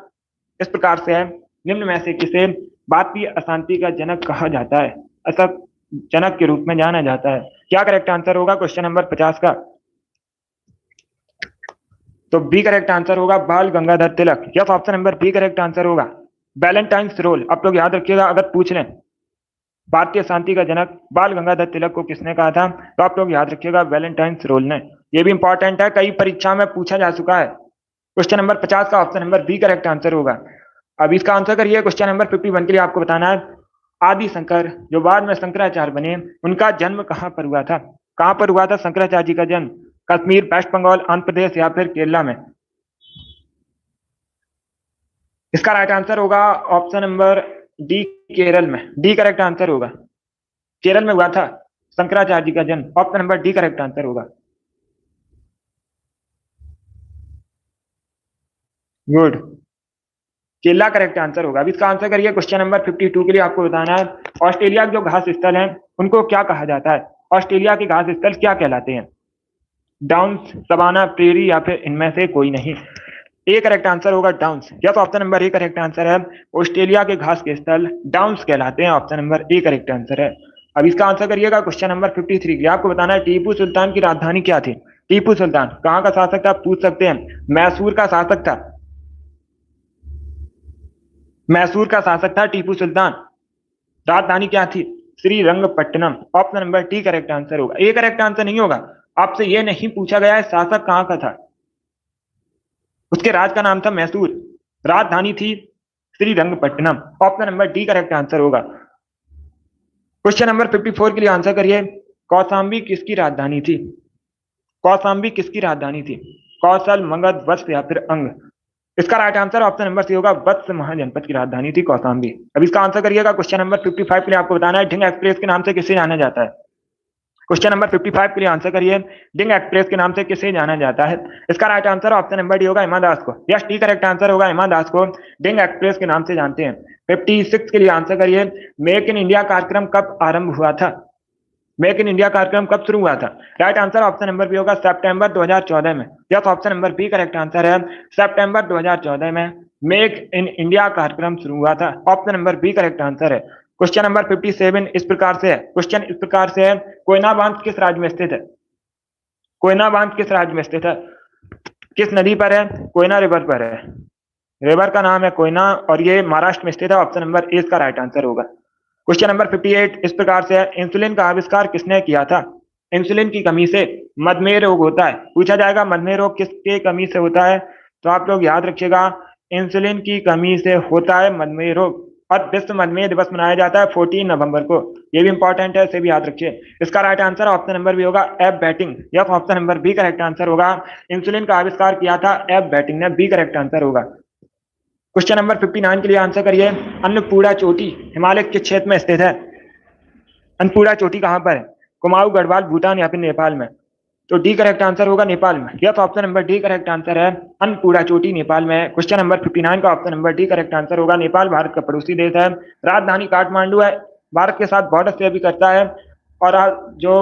इस प्रकार से है, निम्न में से किसे भारतीय अशांति का जनक कहा जाता है, अशोक जनक के रूप में जाना जाता है। क्या करेक्ट आंसर होगा क्वेश्चन नंबर 50 का। तो बी करेक्ट आंसर होगा, Bal Gangadhar Tilak. Yes, option number B correct answer होगा। वैलेंटाइन्स रोल आप लोग याद रखिएगा, अगर पूछ लें भारतीय शांति का जनक बाल गंगाधर तिलक को किसने कहा था, तो आप लोग याद रखिएगा वैलेंटाइन्स रोल ने। ये भी इंपॉर्टेंट है, कई परीक्षा में पूछा जा चुका है। क्वेश्चन नंबर 50 का option number B correct answer होगा। अब इसका आंसर करिए। क्वेश्चन नंबर 51 के लिए आपको बताना है, आदि शंकर जो बाद में शंकराचार्य बने, उनका जन्म कहाँ पर हुआ था? कहाँ पर हुआ था शंकराचार्य जी का जन्म? कश्मीर, वेस्ट बंगाल, आंध्र प्रदेश या फिर केरला में? इसका राइट आंसर होगा ऑप्शन नंबर डी, केरल में। डी करेक्ट आंसर होगा। केरल में हुआ था शंकराचार्य जी का जन्म। Option number D correct answer होगा। गुड, केरला करेक्ट आंसर होगा। अब इसका आंसर करिए। क्वेश्चन नंबर 52 के लिए आपको बताना है, ऑस्ट्रेलिया के जो घास स्थल हैं उनको क्या कहा जाता है? ऑस्ट्रेलिया के घास स्थल क्या कहलाते हैं? डाउन्स, सवाना, प्रेरी या फिर इनमें से कोई नहीं? ए करेक्ट आंसर होगा downs. Yes, option number A correct answer है। ऑस्ट्रेलिया के घास के स्थल डाउन्स कहलाते हैं। Option number A correct answer है। अब इसका आंसर करिएगा। क्वेश्चन नंबर 53 के लिए आपको बताना है, टीपू सुल्तान की राजधानी क्या थी? टीपू सुल्तान कहाँ का शासक था? पूछ सकते हैं। मैसूर का शासक था। मैसूर का शासक था टीपू सुल्तान। राजधानी क्या थी? Srirangapatnam. Option number T correct answer होगा। ए करेक्ट आंसर नहीं होगा। आपसे यह नहीं पूछा गया है शासक कहाँ का था, उसके राज का नाम था मैसूर, राजधानी थी Srirangapatnam. Option number D correct answer होगा। क्वेश्चन नंबर 54 के लिए आंसर करिए, कौशाम्बी किसकी राजधानी थी? कौशाम्बी किसकी राजधानी थी? कौशल, मगध, वत्स या फिर अंग? इसका right answer option number C होगा, वत्स महाजनपद की राजधानी थी कौशाम्बी। अब इसका आंसर करिएगा। क्वेश्चन नंबर 55 के लिए आपको बताना है, ढिंग एक्सप्रेस के नाम से किसे जाना जाता है? क्वेश्चन नंबर 55 के लिए आंसर करिए, ढिंग एक्सप्रेस के नाम से किसे जाना जाता है? इसका right answer option number D होगा, हिमा दास को। यस, टी करेक्ट आंसर होगा, हिमा दास को ढिंग एक्सप्रेस के नाम से जानते हैं। 56 के लिए आंसर करिए, मेक इन इंडिया कार्यक्रम कब आरंभ हुआ था? मेक इन इंडिया कार्यक्रम कब शुरू हुआ था? Right answer option number B होगा, सितंबर 2014 में। Yes, option number B correct answer है। सितंबर 2014 में मेक इन इंडिया कार्यक्रम शुरू हुआ था। Option number B correct answer है। क्वेश्चन नंबर 57 इस प्रकार से है। क्वेश्चन इस प्रकार से है, कोयना बांध किस राज्य में स्थित है? कोयना बांध किस राज्य में स्थित है? किस नदी पर है? कोयना रिवर पर है। रिवर का नाम है कोयना और ये महाराष्ट्र में स्थित है। ऑप्शन नंबर ए इसका राइट आंसर होगा। क्वेश्चन नंबर 58 इस प्रकार से है, इंसुलिन का आविष्कार किसने किया था? इंसुलिन की कमी से मधुमेह रोग होता है। पूछा जाएगा मधुमेह रोग किसके कमी से होता है, तो आप लोग याद रखिएगा, इंसुलिन की कमी से होता है मधुमेह रोग। और विश्व मधुमेह दिवस मनाया जाता है 14 नवंबर को। ये भी इंपॉर्टेंट है, इसे भी याद रखिए। इसका right answer option number B होगा, F Banting. Yes, option number B correct answer होगा। इंसुलिन का आविष्कार किया था एफ बैटिंग ने। बी करेक्ट आंसर होगा। क्वेश्चन नंबर 59 के लिए आंसर करिए, अन्नपूर्णा चोटी हिमालय किस क्षेत्र में स्थित है? अन्नपूर्णा चोटी कहां पर है? कुमाऊं, गढ़वाल, भूटान या फिर नेपाल में? तो डी करेक्ट आंसर होगा नेपाल में। यह तो option number D correct answer है, अन्नपूर्णा चोटी नेपाल में है। क्वेश्चन नंबर 59 का option number D correct answer होगा। नेपाल भारत का पड़ोसी देश है, राजधानी काठमांडू है, भारत के साथ बॉर्डर से भी करता है। और जो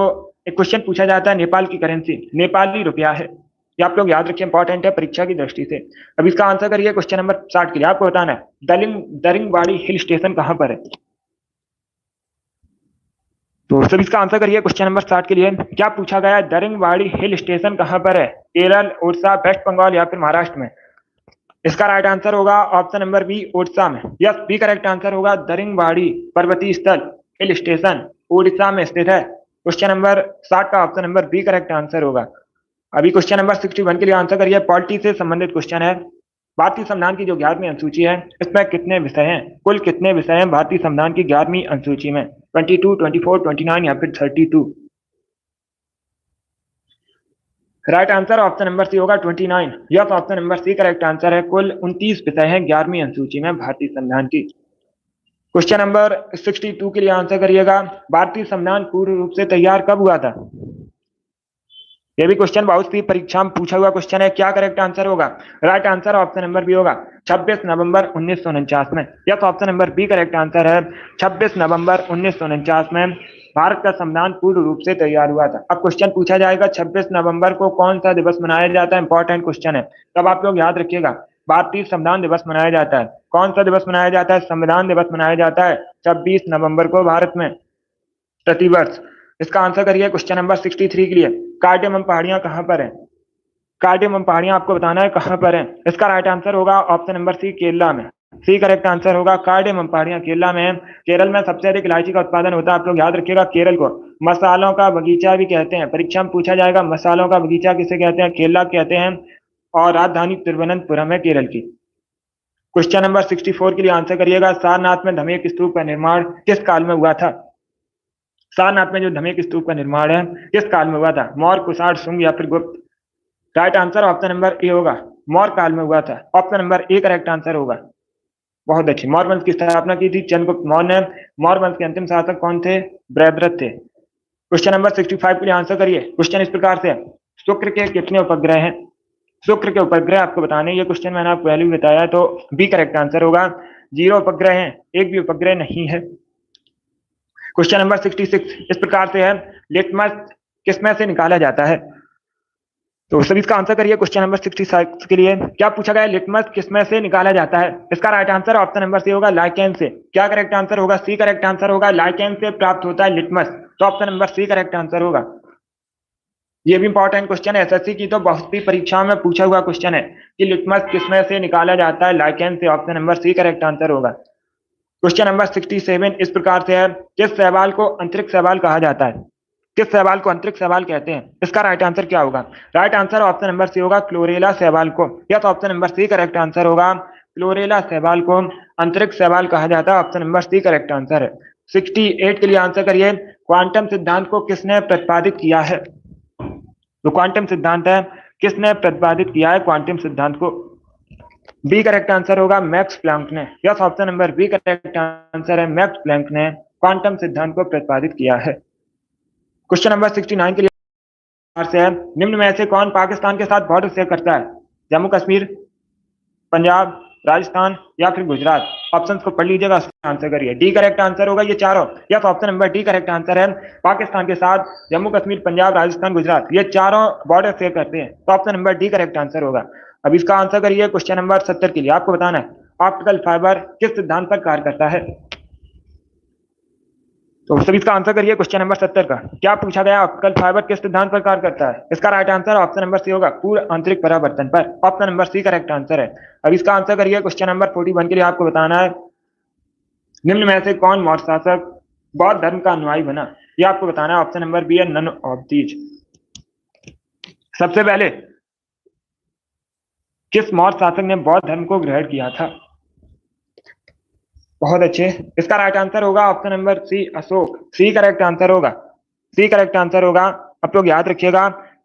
एक क्वेश्चन पूछा जाता है, नेपाल की करेंसी नेपाली रुपया है। ये आप लोग याद रखिए, इंपॉर्टेंट है परीक्षा की दृष्टि से। अब इसका आंसर करिए। क्वेश्चन नंबर 60 के लिए आपको बताना है, दरिंगबाड़ी हिल स्टेशन कहां पर है? तो सब इसका आंसर करिए। क्वेश्चन नंबर 60 के लिए क्या पूछा गया है, दरिंगबाड़ी हिल स्टेशन कहां पर है? केरल, उड़ीसा, वेस्ट बंगाल या फिर महाराष्ट्र में? इसका राइट आंसर होगा ऑप्शन नंबर बी, उड़ीसा में। यस, बी करेक्ट आंसर होगा। दरिंगबाड़ी पर्वतीय स्थल हिल स्टेशन उड़ीसा में स्थित है। क्वेश्चन नंबर 60 का option number B correct answer होगा। अभी क्वेश्चन नंबर 61 के लिए आंसर करिए, पॉलिटी से संबंधित क्वेश्चन है। भारतीय संविधान की जो 11वीं अनुसूची है, इसमें कितने विषय हैं? कुल कितने विषय हैं भारतीय संविधान की 11वीं अनुसूची में? 22, 24, 29 या फिर 32? Right answer option number C होगा, 29। Yes, option number C correct answer है। कुल 29 विषय हैं 11वीं अनुसूची में भारतीय संविधान की। क्वेश्चन नंबर 62 के लिए आंसर करिएगा, भारतीय संविधान पूर्ण रूप से तैयार कब हुआ था? ये भी क्वेश्चन बहुत सी परीक्षा में पूछा हुआ क्वेश्चन है। क्या करेक्ट आंसर होगा? Right answer option number B होगा, 26 नवंबर 1949 में। Yes, option number B correct answer है। 26 नवंबर 1949 में भारत का संविधान पूर्ण रूप से तैयार हुआ था। अब क्वेश्चन पूछा जाएगा, 26 नवंबर को कौन सा दिवस मनाया जाता है? इंपॉर्टेंट क्वेश्चन है, तब आप लोग याद रखिएगा। भारतीय संविधान दिवस मनाया जाता है। कौन सा दिवस मनाया जाता है? संविधान दिवस मनाया जाता है 26 नवंबर को भारत में प्रतिवर्ष। इसका आंसर करिए। क्वेश्चन नंबर 63 के लिए, कार्डेमम पहाड़ियां कहां पर है? कार्डेमम पहाड़ियां आपको बताना है कहां पर है। इसका राइट आंसर होगा ऑप्शन नंबर सी, केरला में। सी करेक्ट आंसर होगा, कार्डेमम पहाड़ियां केरला में है। केरल में सबसे अधिक इलायची का उत्पादन होता है, आप लोग याद रखिएगा केरल को मसालों का बगीचा भी कहते हैं। परीक्षा में पूछा जाएगा मसालों का बगीचा किसे कहते हैं, केरला कहते हैं। और राजधानी तिरुवनंतपुरम है केरल की। क्वेश्चन नंबर 64 के लिए आंसर करिएगा, सारनाथ में धमेक स्तूप का निर्माण किस काल में हुआ था। सारनाथ में जो धमेक स्तूप का निर्माण है किस काल में हुआ था, मौर्य, कुषाण, शुंग या फिर गुप्त। राइट आंसर ऑप्शन नंबर ए होगा, मौर्य काल में हुआ था। Option number A correct answer होगा। बहुत अच्छी। मौर्य वंश की स्थापना की थी चंद्रगुप्त मौर्य ने। मौर्य वंश के अंतिम शासक कौन थे, बृहद्रथ थे। क्वेश्चन नंबर 65 के लिए आंसर करिए। क्वेश्चन इस प्रकार से, शुक्र के कितने उपग्रह हैं। शुक्र के उपग्रह आपको बताने, ये क्वेश्चन मैंने आपको पहले भी बताया, तो बी करेक्ट आंसर होगा। 0 उपग्रह हैं, एक भी उपग्रह नहीं है। क्वेश्चन नंबर 66 इस प्रकार से है, लिटमस किसमें से निकाला जाता है। तो सभी इसका आंसर करिए। क्वेश्चन नंबर 66 के लिए क्या पूछा गया है, लिटमस किसमें से निकाला जाता है। इसका right answer option number C होगा, लाइकेन से। क्या करेक्ट आंसर होगा, सी करेक्ट आंसर होगा। लाइकेन से प्राप्त होता है लिटमस, तो option number C correct answer होगा। ये भी इंपॉर्टेंट क्वेश्चन है, एसएससी की तो बहुत सी परीक्षाओं में पूछा हुआ क्वेश्चन है कि लिटमस किसमें से निकाला जाता है, लाइकेन से। Option number C correct answer होगा। क्वेश्चन नंबर 67 इस प्रकार से है, किस शैवाल को अंतरिक्ष शैवाल कहा जाता है। किस शैवाल को अंतरिक्ष शैवाल कहते हैं, इसका राइट आंसर क्या होगा। Right answer option number C होगा, क्लोरेला शैवाल को। Yes, option number C correct answer होगा। क्लोरेला शैवाल को अंतरिक्ष शैवाल कहा जाता है। Option number C correct answer है। 68 के लिए आंसर करिए, क्वांटम सिद्धांत को किसने प्रतिपादित किया है। तो क्वांटम सिद्धांत है, किसने प्रतिपादित किया है क्वांटम सिद्धांत को। बी करेक्ट आंसर होगा, मैक्स प्लैंक ने। Yes, option number B correct answer है, मैक्स प्लैंक ने क्वांटम सिद्धांत को प्रतिपादित किया है। क्वेश्चन नंबर 69 के लिए से है, निम्न में से कौन पाकिस्तान के साथ बॉर्डर शेयर करता है। जम्मू कश्मीर, पंजाब, राजस्थान या फिर गुजरात। ऑप्शंस को पढ़ लीजिएगा, आंसर करिए। डी करेक्ट आंसर होगा ये चारों। Yes, option number D correct answer है। पाकिस्तान के साथ जम्मू कश्मीर, पंजाब, राजस्थान, गुजरात, ये चारों बॉर्डर शेयर करते हैं, तो option number D correct answer होगा। अब इसका आंसर करिए। क्वेश्चन नंबर 70 के लिए आपको बताना है, ऑप्टिकल फाइबर किस सिद्धांत पर कार्य करता है। तो सभी इसका आंसर करिए। क्वेश्चन नंबर 70 का क्या पूछा गया, ऑप्टिकल फाइबर किस सिद्धांत पर कार्य करता है। इसका right answer option number C होगा, पूर्ण आंतरिक परावर्तन पर। Option number C correct answer है। अब इसका आंसर करिए। क्वेश्चन नंबर 41 के लिए आपको बताना है, निम्न में से कौन मौर्य शासक बौद्ध धर्म का अनुयायी बना। ये आपको बताना है। ऑप्शन नंबर बी है, नन ऑफ दीज। सबसे पहले किस मौर्य शासक ने बौद्ध धर्म को ग्रहण किया था। बहुत अच्छे। इसका राइट आंसर होगा option number C, Ashok. C correct answer होगा। सी करेक्ट आंसर होगा। आप लोग याद रखिएगा,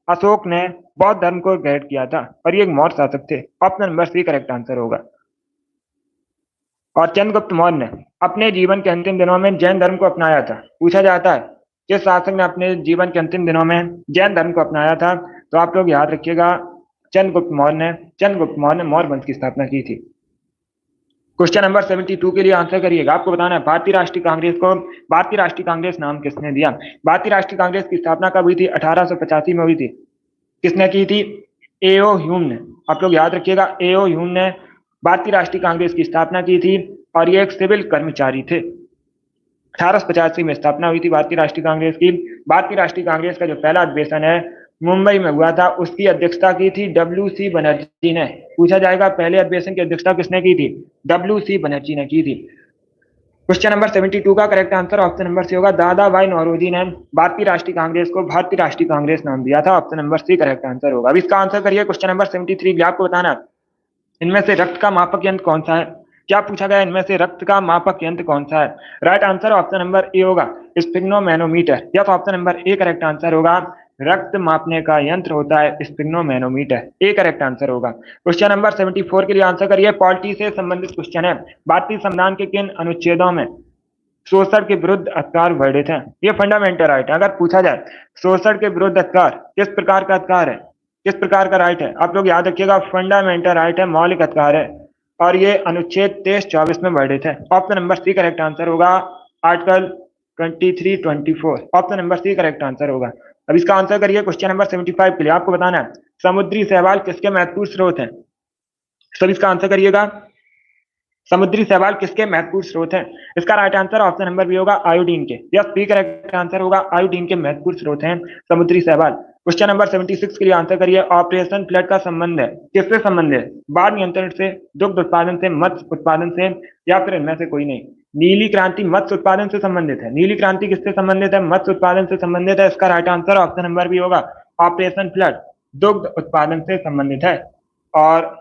अशोक ने बौद्ध धर्म को ग्रहण किया था और ये एक मौर्य शासक थे। Option number C correct answer होगा। और चंद्रगुप्त मौर्य ने अपने जीवन के अंतिम दिनों में जैन धर्म को अपनाया था। पूछा जाता है किस शासक ने अपने जीवन के अंतिम दिनों में जैन धर्म को अपनाया था, तो आप लोग याद रखिएगा, चंद्रगुप्त मौर्य ने मौर्य वंश की स्थापना की थी। क्वेश्चन नंबर 72 के लिए आंसर करिएगा। आपको बताना है, भारतीय राष्ट्रीय कांग्रेस को भारतीय राष्ट्रीय कांग्रेस नाम किसने दिया। भारतीय राष्ट्रीय कांग्रेस की स्थापना कब हुई थी, 1885 में हुई थी। किसने की थी, एओ ह्यूम ने। आप लोग याद रखिएगा, एओ ह्यूम ने भारतीय राष्ट्रीय कांग्रेस की स्थापना की थी और ये एक सिविल कर्मचारी थे। 1885 में स्थापना हुई थी भारतीय राष्ट्रीय कांग्रेस की। भारतीय राष्ट्रीय कांग्रेस का जो पहला अधिवेशन है मुंबई में हुआ था, उसकी अध्यक्षता की थी डब्ल्यू.सी. बनर्जी ने। पूछा जाएगा पहले अधिवेशन की अध्यक्षता किसने की थी, डब्ल्यू.सी. बनर्जी ने की थी। क्वेश्चन नंबर 72 का correct answer option number C होगा, दादा भाई नौरोजी ने भारतीय राष्ट्रीय कांग्रेस को भारतीय राष्ट्रीय कांग्रेस नाम दिया था। Option number C correct answer होगा। अब इसका आंसर करिए। क्वेश्चन नंबर 73 आपको बताना, इनमें से रक्त का मापक यंत्र कौन सा है। क्या पूछा गया, इनमें से रक्त का मापक यंत्र कौन सा है। राइट आंसर ऑप्शन नंबर ए होगा, स्फिग्नोमैनोमीटर। या तो option number A correct answer होगा, रक्त मापने का यंत्र होता है स्फिग्नोमैनोमीटर। ए करेक्ट आंसर होगा। क्वेश्चन नंबर 74 के लिए आंसर करिए। पॉलिटी से संबंधित क्वेश्चन है, भारतीय संविधान के किन अनुच्छेदों में शोषण के विरुद्ध अधिकार वर्णित है। ये फंडामेंटल राइट है। अगर पूछा जाए शोषण के विरुद्ध अधिकार किस प्रकार का अधिकार है, किस प्रकार का राइट है, आप लोग याद रखिएगा, फंडामेंटल राइट है, मौलिक अधिकार है और ये अनुच्छेद 23-24 में वर्णित है। Option number C correct answer होगा, article 23-24। Option number C correct answer होगा। अब इसका आंसर करिए। क्वेश्चन नंबर 75 के लिए आपको बताना है, समुद्री शैवाल किसके महत्वपूर्ण स्रोत हैं। सब इसका आंसर करिएगा, समुद्री शैवाल किसके महत्वपूर्ण स्रोत हैं। इसका right answer option number B होगा, आयोडीन के। यस, बी करेक्ट आंसर होगा, आयोडीन के महत्वपूर्ण स्रोत हैं समुद्री शैवाल। क्वेश्चन नंबर 76 के लिए आंसर करिए। ऑपरेशन फ्लड का संबंध है, किससे संबंध है, बाढ़ नियंत्रण से, दुग्ध उत्पादन से, मत्स्य उत्पादन से या फिर इनमें से कोई नहीं। नीली क्रांति मत्स्य उत्पादन से संबंधित है। नीली क्रांति किससे संबंधित है? मत्स्य उत्पादन से संबंधित है। इसका right answer option number B होगा, ऑपरेशन फ्लड दुग्ध उत्पादन से संबंधित है। और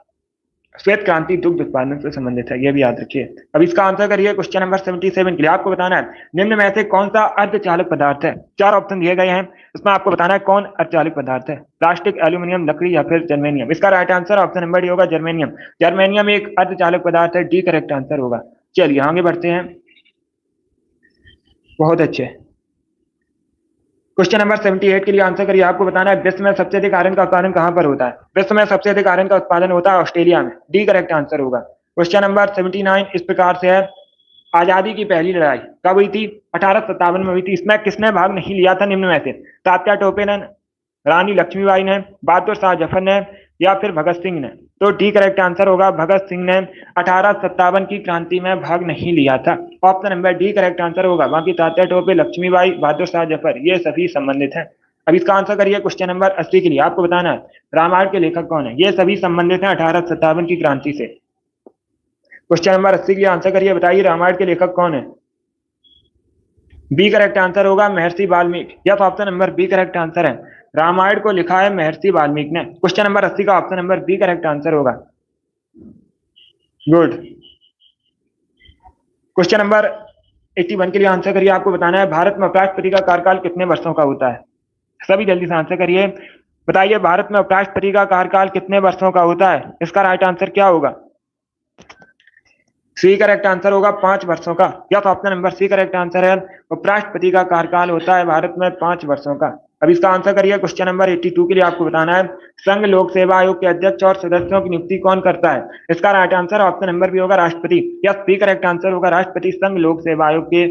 श्वेत क्रांति दुग्ध उत्पादन से संबंधित है, यह भी याद रखिए। अब इसका आंसर करिए क्वेश्चन नंबर 77 के लिए। आपको बताना है निम्न में से कौन सा अर्धचालक पदार्थ है। चार ऑप्शन दिए गए हैं, इसमें आपको बताना है कौन अर्धचालक पदार्थ है, प्लास्टिक, एल्यूमिनियम, लकड़ी या फिर जर्मेनियम। इसका right answer option number D होगा, जर्मेनियम। जर्मेनियम एक अर्धचालक पदार्थ है, डी करेक्ट आंसर होगा। चलिए आगे बढ़ते हैं। बहुत अच्छे। क्वेश्चन नंबर 78 के लिए आंसर करिए। आपको बताना है विश्व में सबसे अधिक आयरन का उत्पादन कहां पर होता है। विश्व में सबसे अधिक आयरन का उत्पादन होता है ऑस्ट्रेलिया में, डी करेक्ट आंसर होगा। क्वेश्चन नंबर 79 इस प्रकार से है, आजादी की पहली लड़ाई कब हुई थी? 1857 में हुई थी। इसमें किसने भाग नहीं लिया था निम्न में से? तात्या टोपे ने, रानी लक्ष्मीबाई ने, बहादुर शाह जफर ने या फिर भगत सिंह ने? तो डी करेक्ट आंसर होगा, भगत सिंह ने 1857 की क्रांति में भाग नहीं लिया था। Option number D correct answer होगा। बाकी तात्या टोपे, लक्ष्मीबाई, बहादुर शाह जफर ये सभी संबंधित हैं। अब इसका आंसर करिए क्वेश्चन नंबर 80 के लिए। आपको बताना है रामायण के लेखक कौन है। ये सभी संबंधित हैं 1857 की क्रांति से। क्वेश्चन नंबर 80 के लिए आंसर करिए, बताइए रामायण के लेखक कौन है। बी करेक्ट आंसर होगा, महर्षि वाल्मीकि। यह option number B correct answer है, रामायण को लिखा है महर्षि वाल्मीकि ने। क्वेश्चन नंबर 80 का option number B correct answer होगा। गुड। क्वेश्चन नंबर 81 के लिए आंसर करिए। आपको बताना है भारत में उपराष्ट्रपति का कार्यकाल कितने वर्षों का होता है। सभी जल्दी से आंसर करिए, बताइए भारत में उपराष्ट्रपति का कार्यकाल कितने वर्षों का होता है। इसका राइट आंसर क्या होगा? सी करेक्ट आंसर होगा 5 वर्षों का। या तो option number C correct answer है, उपराष्ट्रपति का कार्यकाल होता है भारत में 5 वर्षों का। अब इसका आंसर करिए क्वेश्चन नंबर 82 के लिए। आपको बताना है संघ लोक सेवा आयोग के अध्यक्ष और सदस्यों की नियुक्ति कौन करता है। इसका right answer option number B होगा, राष्ट्रपति। यस, बी करेक्ट आंसर होगा, राष्ट्रपति संघ लोक सेवा आयोग के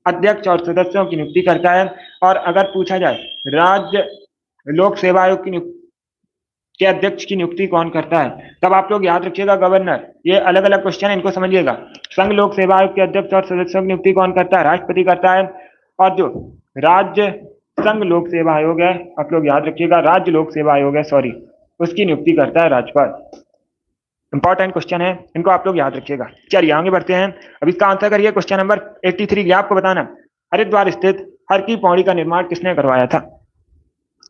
अध्यक्ष और सदस्यों की नियुक्ति करता है। और अगर पूछा जाए राज्य लोक सेवा आयोग की के अध्यक्ष की नियुक्ति कौन करता है, तब आप लोग याद रखिएगा गवर्नर। ये अलग अलग क्वेश्चन है, इनको समझिएगा। संघ लोक सेवा आयोग के अध्यक्ष और सदस्यों की नियुक्ति कौन करता है? राष्ट्रपति करता है। और जो राज्य संघ लोक सेवा आयोग है, आप लोग याद रखिएगा, राज्य लोक सेवा आयोग है, सॉरी, उसकी नियुक्ति करता है राज्यपाल। इंपॉर्टेंट क्वेश्चन है, इनको आप लोग याद रखिएगा। चलिए आगे बढ़ते हैं। अब इसका आंसर करिए क्वेश्चन नंबर 83। आपको बताना हरिद्वार स्थित हर की पौड़ी का निर्माण किसने करवाया था।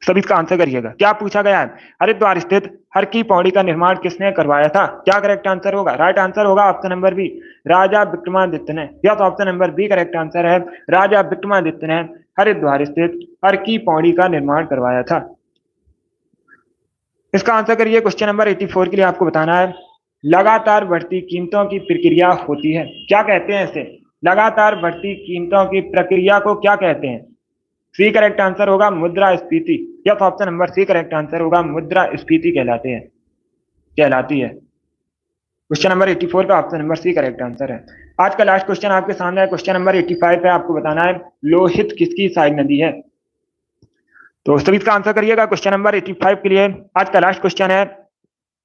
सभी इसका आंसर करिएगा। क्या पूछा गया है? हरिद्वार स्थित हर की पौड़ी का निर्माण किसने करवाया था? क्या करेक्ट आंसर होगा? राइट आंसर होगा option number B, Raja Vikramaditya ने। यह तो option number B correct answer है, राजा विक्रमादित्य ने हरिद्वार स्थित हर की पौड़ी का निर्माण करवाया था। इसका आंसर करिए क्वेश्चन नंबर 84 के लिए। आपको बताना है लगातार बढ़ती कीमतों की प्रक्रिया होती है, क्या कहते हैं इसे? लगातार बढ़ती कीमतों की प्रक्रिया को क्या कहते हैं? सी करेक्ट आंसर होगा, मुद्रास्फीति। यह option number C correct answer होगा, मुद्रास्फीति कहलाती है। क्वेश्चन नंबर 84 का option number C correct answer है। आज का लास्ट क्वेश्चन आपके सामने है, क्वेश्चन नंबर 85 है। आपको बताना है लोहित किसकी सहायक नदी है। तो सभी इसका आंसर करिएगा क्वेश्चन नंबर 85 के लिए। आज का लास्ट क्वेश्चन है,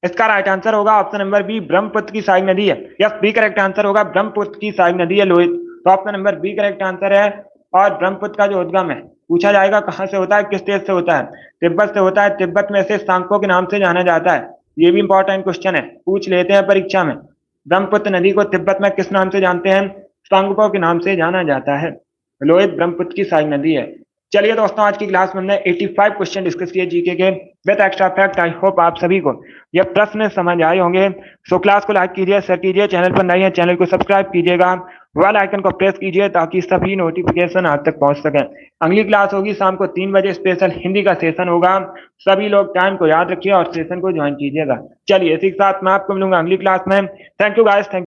इसका राइट आंसर होगा ऑप्शन नंबर बी, ब्रह्मपुत्र की सहायक नदी है। यस, बी करेक्ट आंसर होगा, ब्रह्मपुत्र की सहायक नदी है लोहित। तो option number B correct answer है। और ब्रह्मपुत्र का जो उद्गम है, पूछा जाएगा कहां से होता है, किस देश से होता है? तिब्बत से होता है। तिब्बत में से सांको के नाम से जाना जाता है। ये भी इंपॉर्टेंट क्वेश्चन है, पूछ लेते हैं परीक्षा में। ब्रह्मपुत्र नदी को तिब्बत में किस नाम से जानते हैं? सांगपो के नाम से जाना जाता है। लोहित ब्रह्मपुत्र की सहायक नदी है। चलिए दोस्तों, आज की क्लास में हमने 85 क्वेश्चन डिस्कस किए जीके के with extra fact. I hope आप सभी को यह प्रश्न समझ आए होंगे। सो क्लास को लाइक कीजिए, शेयर कीजिए, चैनल पर नए हैं चैनल को सब्सक्राइब कीजिएगा, बेल आइकन को प्रेस कीजिए ताकि सभी नोटिफिकेशन आप तक पहुंच सके। अगली क्लास होगी शाम को 3 बजे, स्पेशल हिंदी का सेशन होगा। सभी लोग टाइम को याद रखिए और सेशन को ज्वाइन कीजिएगा। चलिए इसी के साथ मैं आपको मिलूंगा अगली क्लास में। Thank you guys, thank